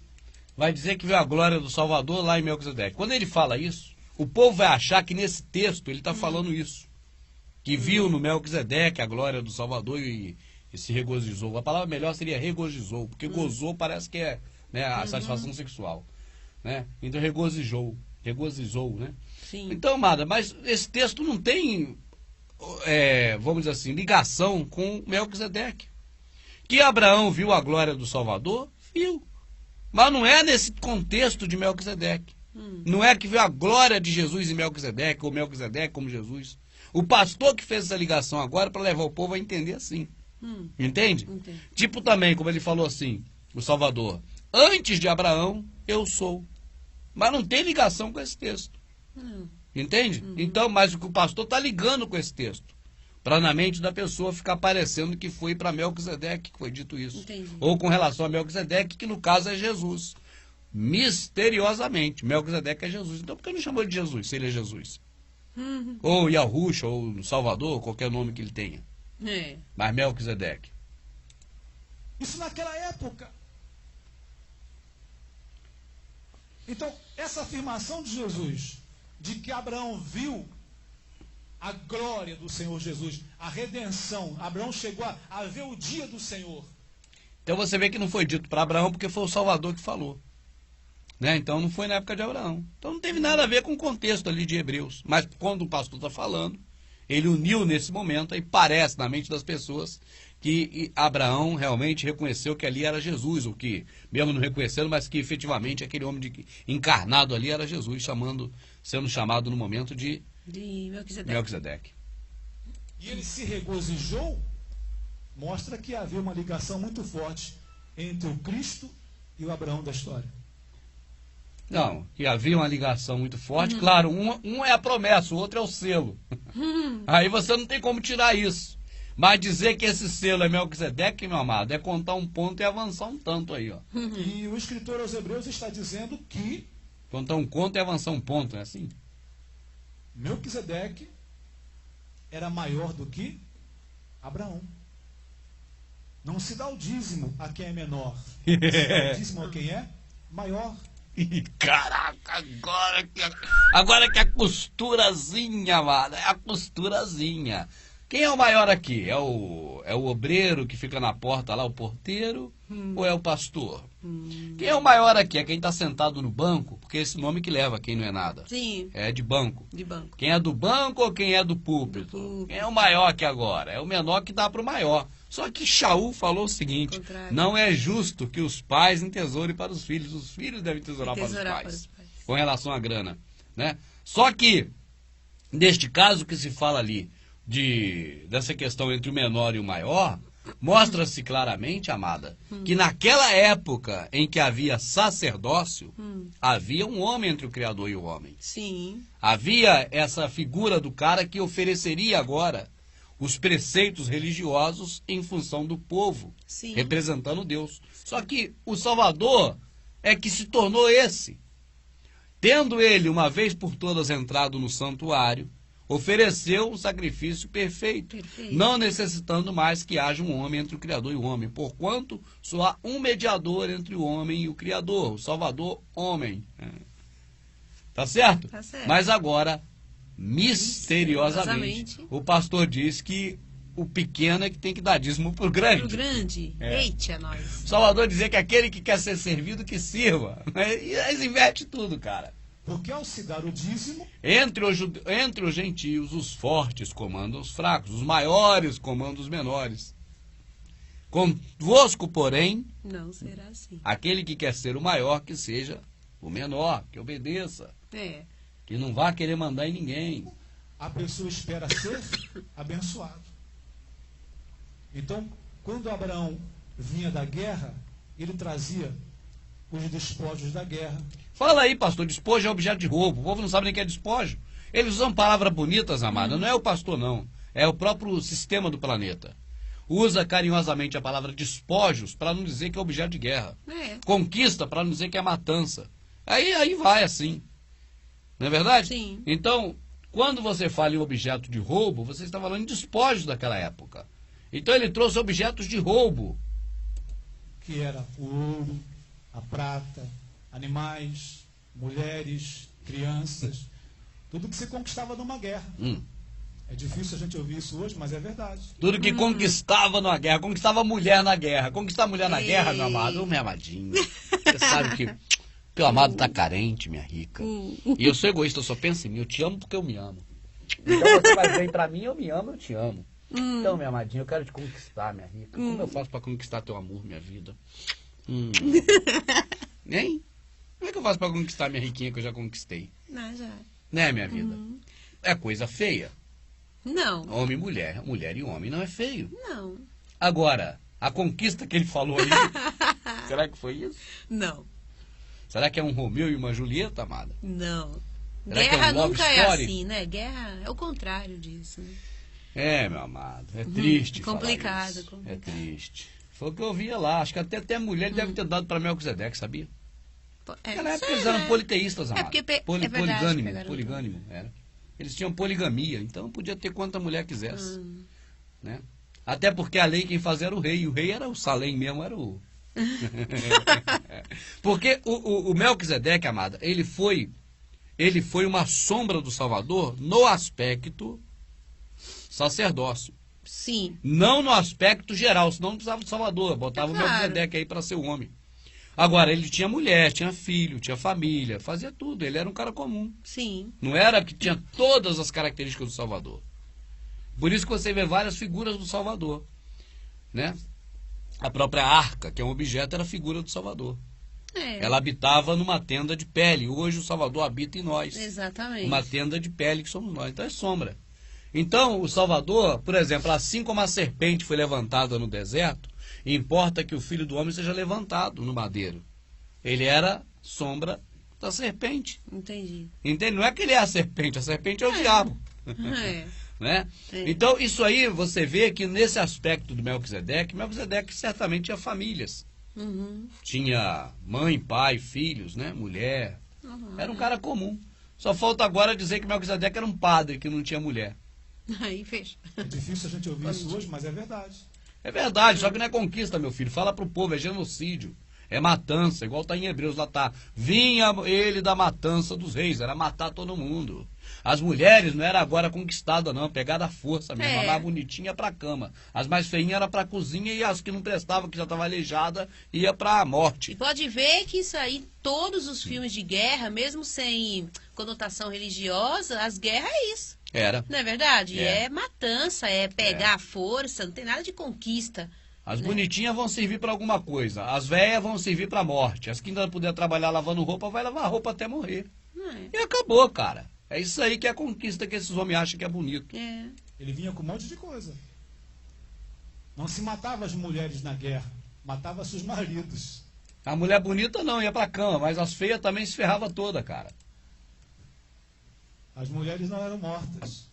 [SPEAKER 1] Vai dizer que viu a glória do Salvador lá em Melquisedeque. Quando ele fala isso, o povo vai achar que nesse texto ele está falando isso. Que viu no Melquisedeque a glória do Salvador e se regozijou. A palavra melhor seria regozijou, porque gozou parece que é, né, a satisfação sexual. Né? Então regozijou, né?
[SPEAKER 2] Sim.
[SPEAKER 1] Então, amada, mas esse texto não tem, vamos dizer assim, ligação com Melquisedeque. Que Abraão viu a glória do Salvador? Viu. Mas não é nesse contexto de Melquisedeque. Não é que viu a glória de Jesus em Melquisedeque, ou Melquisedeque como Jesus. O pastor que fez essa ligação agora para levar o povo a entender assim. Entende?
[SPEAKER 2] Entendo.
[SPEAKER 1] Tipo também, como ele falou assim, o Salvador. Antes de Abraão, eu sou. Mas não tem ligação com esse texto. Entende? Então, mas o pastor está ligando com esse texto. Para na mente da pessoa ficar parecendo que foi para Melquisedeque que foi dito isso.
[SPEAKER 2] Entendi.
[SPEAKER 1] Ou com relação a Melquisedeque, que no caso é Jesus. Misteriosamente, Melquisedeque é Jesus. Então por que não chamou de Jesus, se ele é Jesus? Ou Yahushua, ou Salvador, qualquer nome que ele tenha.
[SPEAKER 2] É.
[SPEAKER 1] Mas Melquisedeque.
[SPEAKER 3] Isso naquela época. Então, essa afirmação de Jesus, de que Abraão viu a glória do Senhor Jesus, a redenção, Abraão chegou a ver o dia do Senhor.
[SPEAKER 1] Então você vê que não foi dito para Abraão porque foi o Salvador que falou. Né? Então não foi na época de Abraão. Então não teve nada a ver com o contexto ali de Hebreus. Mas quando o pastor está falando, ele uniu nesse momento, aí parece na mente das pessoas que Abraão realmente reconheceu que ali era Jesus, o que, mesmo não reconhecendo, mas que efetivamente aquele homem encarnado ali era Jesus, sendo chamado no momento de Melquisedeque.
[SPEAKER 3] E ele se regozijou, mostra que havia uma ligação muito forte entre o Cristo e o Abraão da história.
[SPEAKER 1] Não, que havia uma ligação muito forte. Claro, um é a promessa, o outro é o selo. Aí você não tem como tirar isso. Mas dizer que esse selo é Melquisedeque, meu amado, é contar um ponto e avançar um tanto aí, ó.
[SPEAKER 3] E o escritor aos Hebreus está dizendo que
[SPEAKER 1] Contar um conto e avançar um ponto, é assim?
[SPEAKER 3] Melquisedeque era maior do que Abraão. Não se dá o dízimo a quem é menor. Se dá o dízimo a quem é maior.
[SPEAKER 1] Ih, caraca, agora que a costurazinha, mano, é a costurazinha. Quem é o maior aqui? É o obreiro que fica na porta lá, o porteiro? Ou é o pastor? Quem é o maior aqui? É quem está sentado no banco? Porque é esse nome que leva quem não é nada.
[SPEAKER 2] Sim.
[SPEAKER 1] É de banco.
[SPEAKER 2] De banco.
[SPEAKER 1] Quem é do banco ou quem é do púlpito? Quem é o maior aqui agora? É o menor que dá para o maior. Só que Shaul falou o seguinte: não é justo que os pais entesourem para os filhos devem tesourar para os pais. Com relação à grana. Né? Só que, neste caso que se fala ali, dessa questão entre o menor e o maior, mostra-se claramente, amada, que naquela época em que havia sacerdócio, havia um homem entre o Criador e o homem.
[SPEAKER 2] Sim.
[SPEAKER 1] Havia essa figura do cara que ofereceria agora os preceitos religiosos em função do povo,
[SPEAKER 2] Sim.
[SPEAKER 1] representando Deus. Só que o Salvador é que se tornou esse. Tendo ele, uma vez por todas, entrado no santuário, ofereceu um sacrifício perfeito, não necessitando mais que haja um homem entre o Criador e o homem, porquanto só há um mediador entre o homem e o Criador, o Salvador, homem. Tá certo?
[SPEAKER 2] Tá certo.
[SPEAKER 1] Mas agora, misteriosamente, o pastor diz que o pequeno é que tem que dar dízimo pro grande.
[SPEAKER 2] Pro grande. Eita, nós.
[SPEAKER 1] O Salvador dizia que aquele que quer ser servido, que sirva. E eles invertem tudo, cara.
[SPEAKER 3] Porque ao se dar o dízimo,
[SPEAKER 1] Entre os gentios, os fortes comandam os fracos, os maiores comandam os menores. Convosco, porém,
[SPEAKER 2] Não será assim.
[SPEAKER 1] aquele que quer ser o maior, que seja o menor, que obedeça,
[SPEAKER 2] É.
[SPEAKER 1] que não vá querer mandar em ninguém.
[SPEAKER 3] a pessoa espera ser abençoado. Então, quando Abraão vinha da guerra, ele trazia os despojos da guerra.
[SPEAKER 1] Fala aí, pastor, despojo é objeto de roubo. O povo não sabe nem o que é despojo. Eles usam palavras bonitas, amada. Não é o pastor, não. É o próprio sistema do planeta. Usa carinhosamente a palavra despojos para não dizer que é objeto de guerra.
[SPEAKER 2] É.
[SPEAKER 1] Conquista para não dizer que é matança. Aí vai assim. Não é verdade?
[SPEAKER 2] Sim.
[SPEAKER 1] Então, quando você fala em objeto de roubo, você está falando em despojos daquela época. Então ele trouxe objetos de roubo.
[SPEAKER 3] Que era o ouro, a prata, animais, mulheres, crianças, tudo que se conquistava numa guerra. É difícil a gente ouvir isso hoje, mas é verdade.
[SPEAKER 1] Tudo que conquistava na guerra, conquistava mulher na guerra. Conquistar mulher na guerra, meu amado, ô meu amadinho. Você sabe que teu amado tá carente, minha rica. E eu sou egoísta, eu só penso em mim. Eu te amo porque eu me amo. Então você vai bem pra mim, eu me amo, eu te amo. Então, minha amadinha, eu quero te conquistar, minha rica. Como eu faço pra conquistar teu amor, minha vida? Hein? Como é que eu faço para conquistar minha riquinha que eu já conquistei?
[SPEAKER 2] Não, já.
[SPEAKER 1] Né, minha vida? É coisa feia.
[SPEAKER 2] Não,
[SPEAKER 1] Homem e mulher. Mulher e homem não é feio.
[SPEAKER 2] não,
[SPEAKER 1] Agora, a conquista que ele falou aí, será que foi isso?
[SPEAKER 2] não,
[SPEAKER 1] Será que é um Romeu e uma Julieta, amada?
[SPEAKER 2] não.
[SPEAKER 1] Será que é
[SPEAKER 2] Guerra
[SPEAKER 1] um love
[SPEAKER 2] nunca é
[SPEAKER 1] story?
[SPEAKER 2] assim, né? Guerra é o contrário disso, né?
[SPEAKER 1] É, meu amado. É triste falar
[SPEAKER 2] complicado,
[SPEAKER 1] isso.
[SPEAKER 2] complicado.
[SPEAKER 1] É triste. Foi o que eu via lá. Acho que até a mulher deve ter dado para Melquisedeque, sabia? Naquela época eles eram politeístas, amado.
[SPEAKER 2] porque é verdade,
[SPEAKER 1] poligânimo,
[SPEAKER 2] pegaram
[SPEAKER 1] poligânimo, era. Eles tinham poligamia, então podia ter quanta mulher quisesse. Né? Até porque a lei quem fazia era o rei. E o rei era o Salém mesmo, era o... Porque o Melquisedeque, amada, ele foi uma sombra do Salvador no aspecto sacerdócio.
[SPEAKER 2] Sim,
[SPEAKER 1] Não no aspecto geral, senão não precisava do Salvador. Botava o
[SPEAKER 2] claro.
[SPEAKER 1] Melquisedeque aí para ser o homem. Agora, ele tinha mulher, tinha filho, tinha família, fazia tudo. Ele era um cara comum.
[SPEAKER 2] sim.
[SPEAKER 1] Não era que tinha todas as características do Salvador. Por isso que você vê várias figuras do Salvador. Né? A própria arca, que é um objeto, era a figura do Salvador.
[SPEAKER 2] É,
[SPEAKER 1] Ela habitava numa tenda de pele. Hoje o Salvador habita em nós.
[SPEAKER 2] exatamente.
[SPEAKER 1] Uma tenda de pele que somos nós. Então é sombra. Então o Salvador, por exemplo, assim como a serpente foi levantada no deserto, importa que o Filho do Homem seja levantado no madeiro. Ele era sombra da serpente.
[SPEAKER 2] Entendi.
[SPEAKER 1] Entende? Não é que ele é a serpente é o diabo.
[SPEAKER 2] É.
[SPEAKER 1] Né?
[SPEAKER 2] É.
[SPEAKER 1] Então isso aí você vê que nesse aspecto do Melquisedeque certamente tinha famílias.
[SPEAKER 2] Uhum.
[SPEAKER 1] Tinha mãe, pai, filhos, né? Mulher.
[SPEAKER 2] Uhum.
[SPEAKER 1] Era um cara comum. Só falta agora dizer que Melquisedeque era um padre que não tinha mulher.
[SPEAKER 2] Aí fecha.
[SPEAKER 3] É difícil a gente ouvir isso hoje, mas é verdade.
[SPEAKER 1] É verdade, só que não é conquista, meu filho. Fala pro povo, é genocídio. É matança, igual tá em Hebreus, lá tá. Vinha ele da matança dos reis, era matar todo mundo. As mulheres não era agora conquistada, não, pegada à força mesmo.
[SPEAKER 2] É.
[SPEAKER 1] A mais bonitinha ia pra cama. As mais feinhas era pra cozinha e as que não prestavam, que já tava aleijada, ia pra
[SPEAKER 2] E
[SPEAKER 1] morte.
[SPEAKER 2] pode ver que isso aí, todos os filmes de guerra, mesmo sem conotação religiosa, as guerras é isso.
[SPEAKER 1] Era.
[SPEAKER 2] Não é verdade?
[SPEAKER 1] É.
[SPEAKER 2] É matança, é pegar a força, não tem nada de conquista.
[SPEAKER 1] As bonitinhas vão servir pra alguma coisa. As velhas vão servir pra morte. As que ainda puder trabalhar lavando roupa, vai lavar roupa até morrer.
[SPEAKER 2] É.
[SPEAKER 1] E acabou, cara. É isso aí que é a conquista que esses homens acham que é bonito.
[SPEAKER 2] É.
[SPEAKER 3] Ele vinha com um monte de coisa. Não se matava as mulheres na guerra, matava seus maridos.
[SPEAKER 1] A mulher bonita não, ia pra cama, mas as feias também se ferrava toda, cara.
[SPEAKER 3] As mulheres não eram mortas.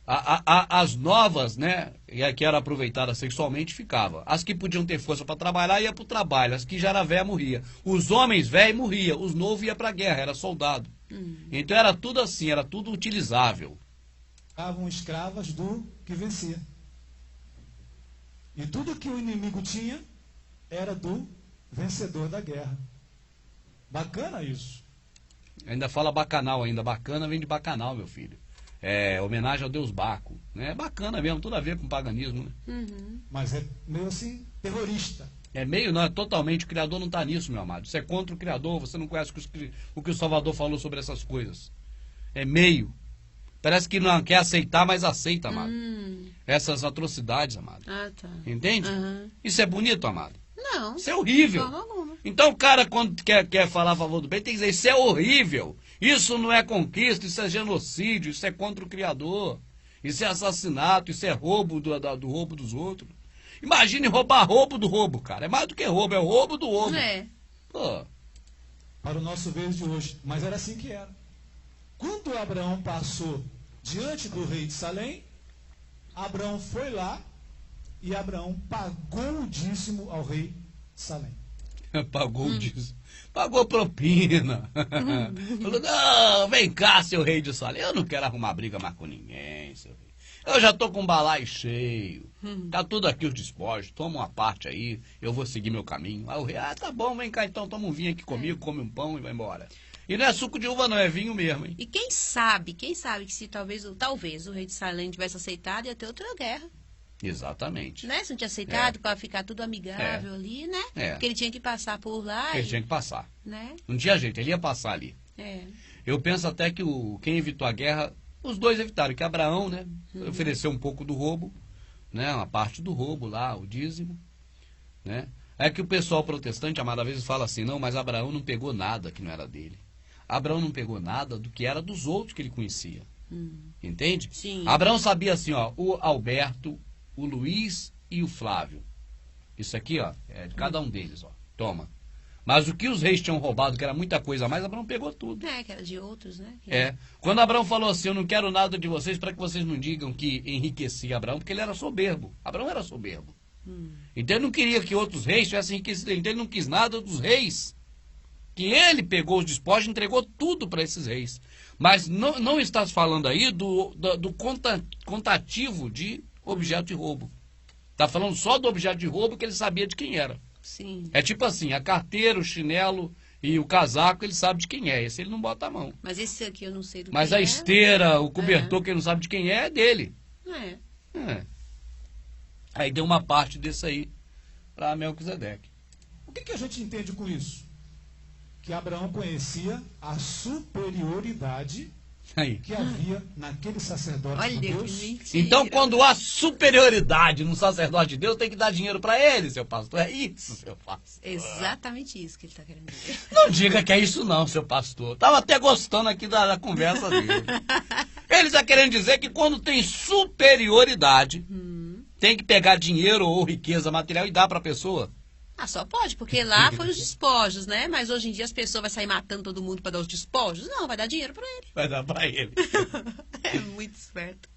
[SPEAKER 1] As novas, né, que eram aproveitadas sexualmente, ficavam. As que podiam ter força para trabalhar, ia pro trabalho. As que já era velha, morria. Os homens velhos morriam. Os novos iam pra guerra, era soldado. Então era tudo assim, era tudo utilizável.
[SPEAKER 3] Estavam escravas do que vencia. E tudo que o inimigo tinha era do vencedor da guerra. Bacana isso.
[SPEAKER 1] Ainda fala bacanal ainda. Bacana vem de bacanal, meu filho. É homenagem ao deus Baco. Né? É bacana mesmo, tudo a ver com paganismo. Né?
[SPEAKER 2] Uhum.
[SPEAKER 3] Mas é meio assim, terrorista.
[SPEAKER 1] É meio, não, é totalmente. O Criador não está nisso, meu amado. Você é contra o Criador, você não conhece o que o Salvador falou sobre essas coisas. É meio. Parece que não quer aceitar, mas aceita, amado. Essas atrocidades, amado.
[SPEAKER 2] Ah, tá.
[SPEAKER 1] Entende?
[SPEAKER 2] Aham.
[SPEAKER 1] Isso é bonito, amado.
[SPEAKER 2] Não,
[SPEAKER 1] Isso é horrível.
[SPEAKER 2] de forma alguma.
[SPEAKER 1] Então o cara, quando quer falar a favor do bem, tem que dizer, isso é horrível. Isso não é conquista, isso é genocídio, isso é contra o Criador. Isso é assassinato, isso é roubo do roubo dos outros. Imagine roubar roubo do roubo, cara. É mais do que roubo, é o roubo do roubo.
[SPEAKER 2] É.
[SPEAKER 1] Pô,
[SPEAKER 3] Para o nosso ver de hoje. Mas era assim que era. Quando Abraão passou diante do rei de Salém, Abraão foi lá e Abraão pagou o dízimo ao rei de Salém.
[SPEAKER 1] pagou o dízimo. Pagou propina. Falou, não, vem cá, seu rei de Salém. Eu não quero arrumar briga mais com ninguém, seu rei. Eu já tô com um balaio cheio. Tá tudo aqui os despojos. Toma uma parte aí, eu vou seguir meu caminho. Aí o rei, tá bom, vem cá então, toma um vinho aqui comigo, come um pão e vai embora. E não é suco de uva não, é vinho mesmo, hein?
[SPEAKER 2] E quem sabe que se talvez o rei de Salém tivesse aceitado, ia ter outra guerra.
[SPEAKER 1] Exatamente.
[SPEAKER 2] Né? Se não tinha aceitado, para ficar tudo amigável ali, né?
[SPEAKER 1] É.
[SPEAKER 2] Porque ele tinha que passar por lá.
[SPEAKER 1] Ele tinha que passar.
[SPEAKER 2] Né?
[SPEAKER 1] Não tinha jeito, ele ia passar ali.
[SPEAKER 2] É.
[SPEAKER 1] Eu penso até que quem evitou a guerra, os dois evitaram, que Abraão, né, ofereceu um pouco do roubo, né, uma parte do roubo lá, o dízimo, né. É que o pessoal protestante, amado, às vezes fala assim, não, mas Abraão não pegou nada que não era dele. Abraão não pegou nada do que era dos outros que ele conhecia. Entende?
[SPEAKER 2] Sim.
[SPEAKER 1] Abraão sabia assim, ó, o Alberto, o Luiz e o Flávio. Isso aqui, ó, é de cada um deles, ó. Toma. Mas o que os reis tinham roubado, que era muita coisa a mais, Abraão pegou tudo.
[SPEAKER 2] É, que era de outros, né?
[SPEAKER 1] É. Quando Abraão falou assim, eu não quero nada de vocês para que vocês não digam que enriqueci Abraão, porque ele era soberbo. Abraão era soberbo. Então ele não queria que outros reis tivessem enriquecido. Então ele não quis nada dos reis. Que ele pegou os despojos e entregou tudo para esses reis. Mas não está falando aí do contativo de objeto de roubo. Está falando só do objeto de roubo que ele sabia de quem era.
[SPEAKER 2] Sim.
[SPEAKER 1] É tipo assim, a carteira, o chinelo e o casaco, ele sabe de quem é. Esse ele não bota a mão.
[SPEAKER 2] Mas esse aqui eu não sei do
[SPEAKER 1] Mas
[SPEAKER 2] que
[SPEAKER 1] a
[SPEAKER 2] é.
[SPEAKER 1] esteira, o cobertor, que ele não sabe de quem é dele.
[SPEAKER 2] É.
[SPEAKER 1] É. Aí deu uma parte desse aí para Melquisedeque.
[SPEAKER 3] O que a gente entende com isso? Que Abraão conhecia a superioridade
[SPEAKER 1] Aí.
[SPEAKER 3] que havia naquele sacerdote de
[SPEAKER 2] Olha que
[SPEAKER 3] Deus.
[SPEAKER 2] mentira.
[SPEAKER 1] Então, quando há superioridade no sacerdote de Deus, tem que dar dinheiro para ele, seu pastor. É isso, seu pastor.
[SPEAKER 2] Exatamente isso que ele está querendo dizer.
[SPEAKER 1] Não diga que é isso não, seu pastor. Tava até gostando aqui da conversa dele. Ele está querendo dizer que quando tem superioridade, tem que pegar dinheiro ou riqueza material e dar para a pessoa.
[SPEAKER 2] Ah, só pode, porque lá foi os despojos, né? Mas hoje em dia as pessoas vão sair matando todo mundo para dar os despojos? Não, vai dar dinheiro para ele.
[SPEAKER 1] Vai dar para ele.
[SPEAKER 2] É muito esperto.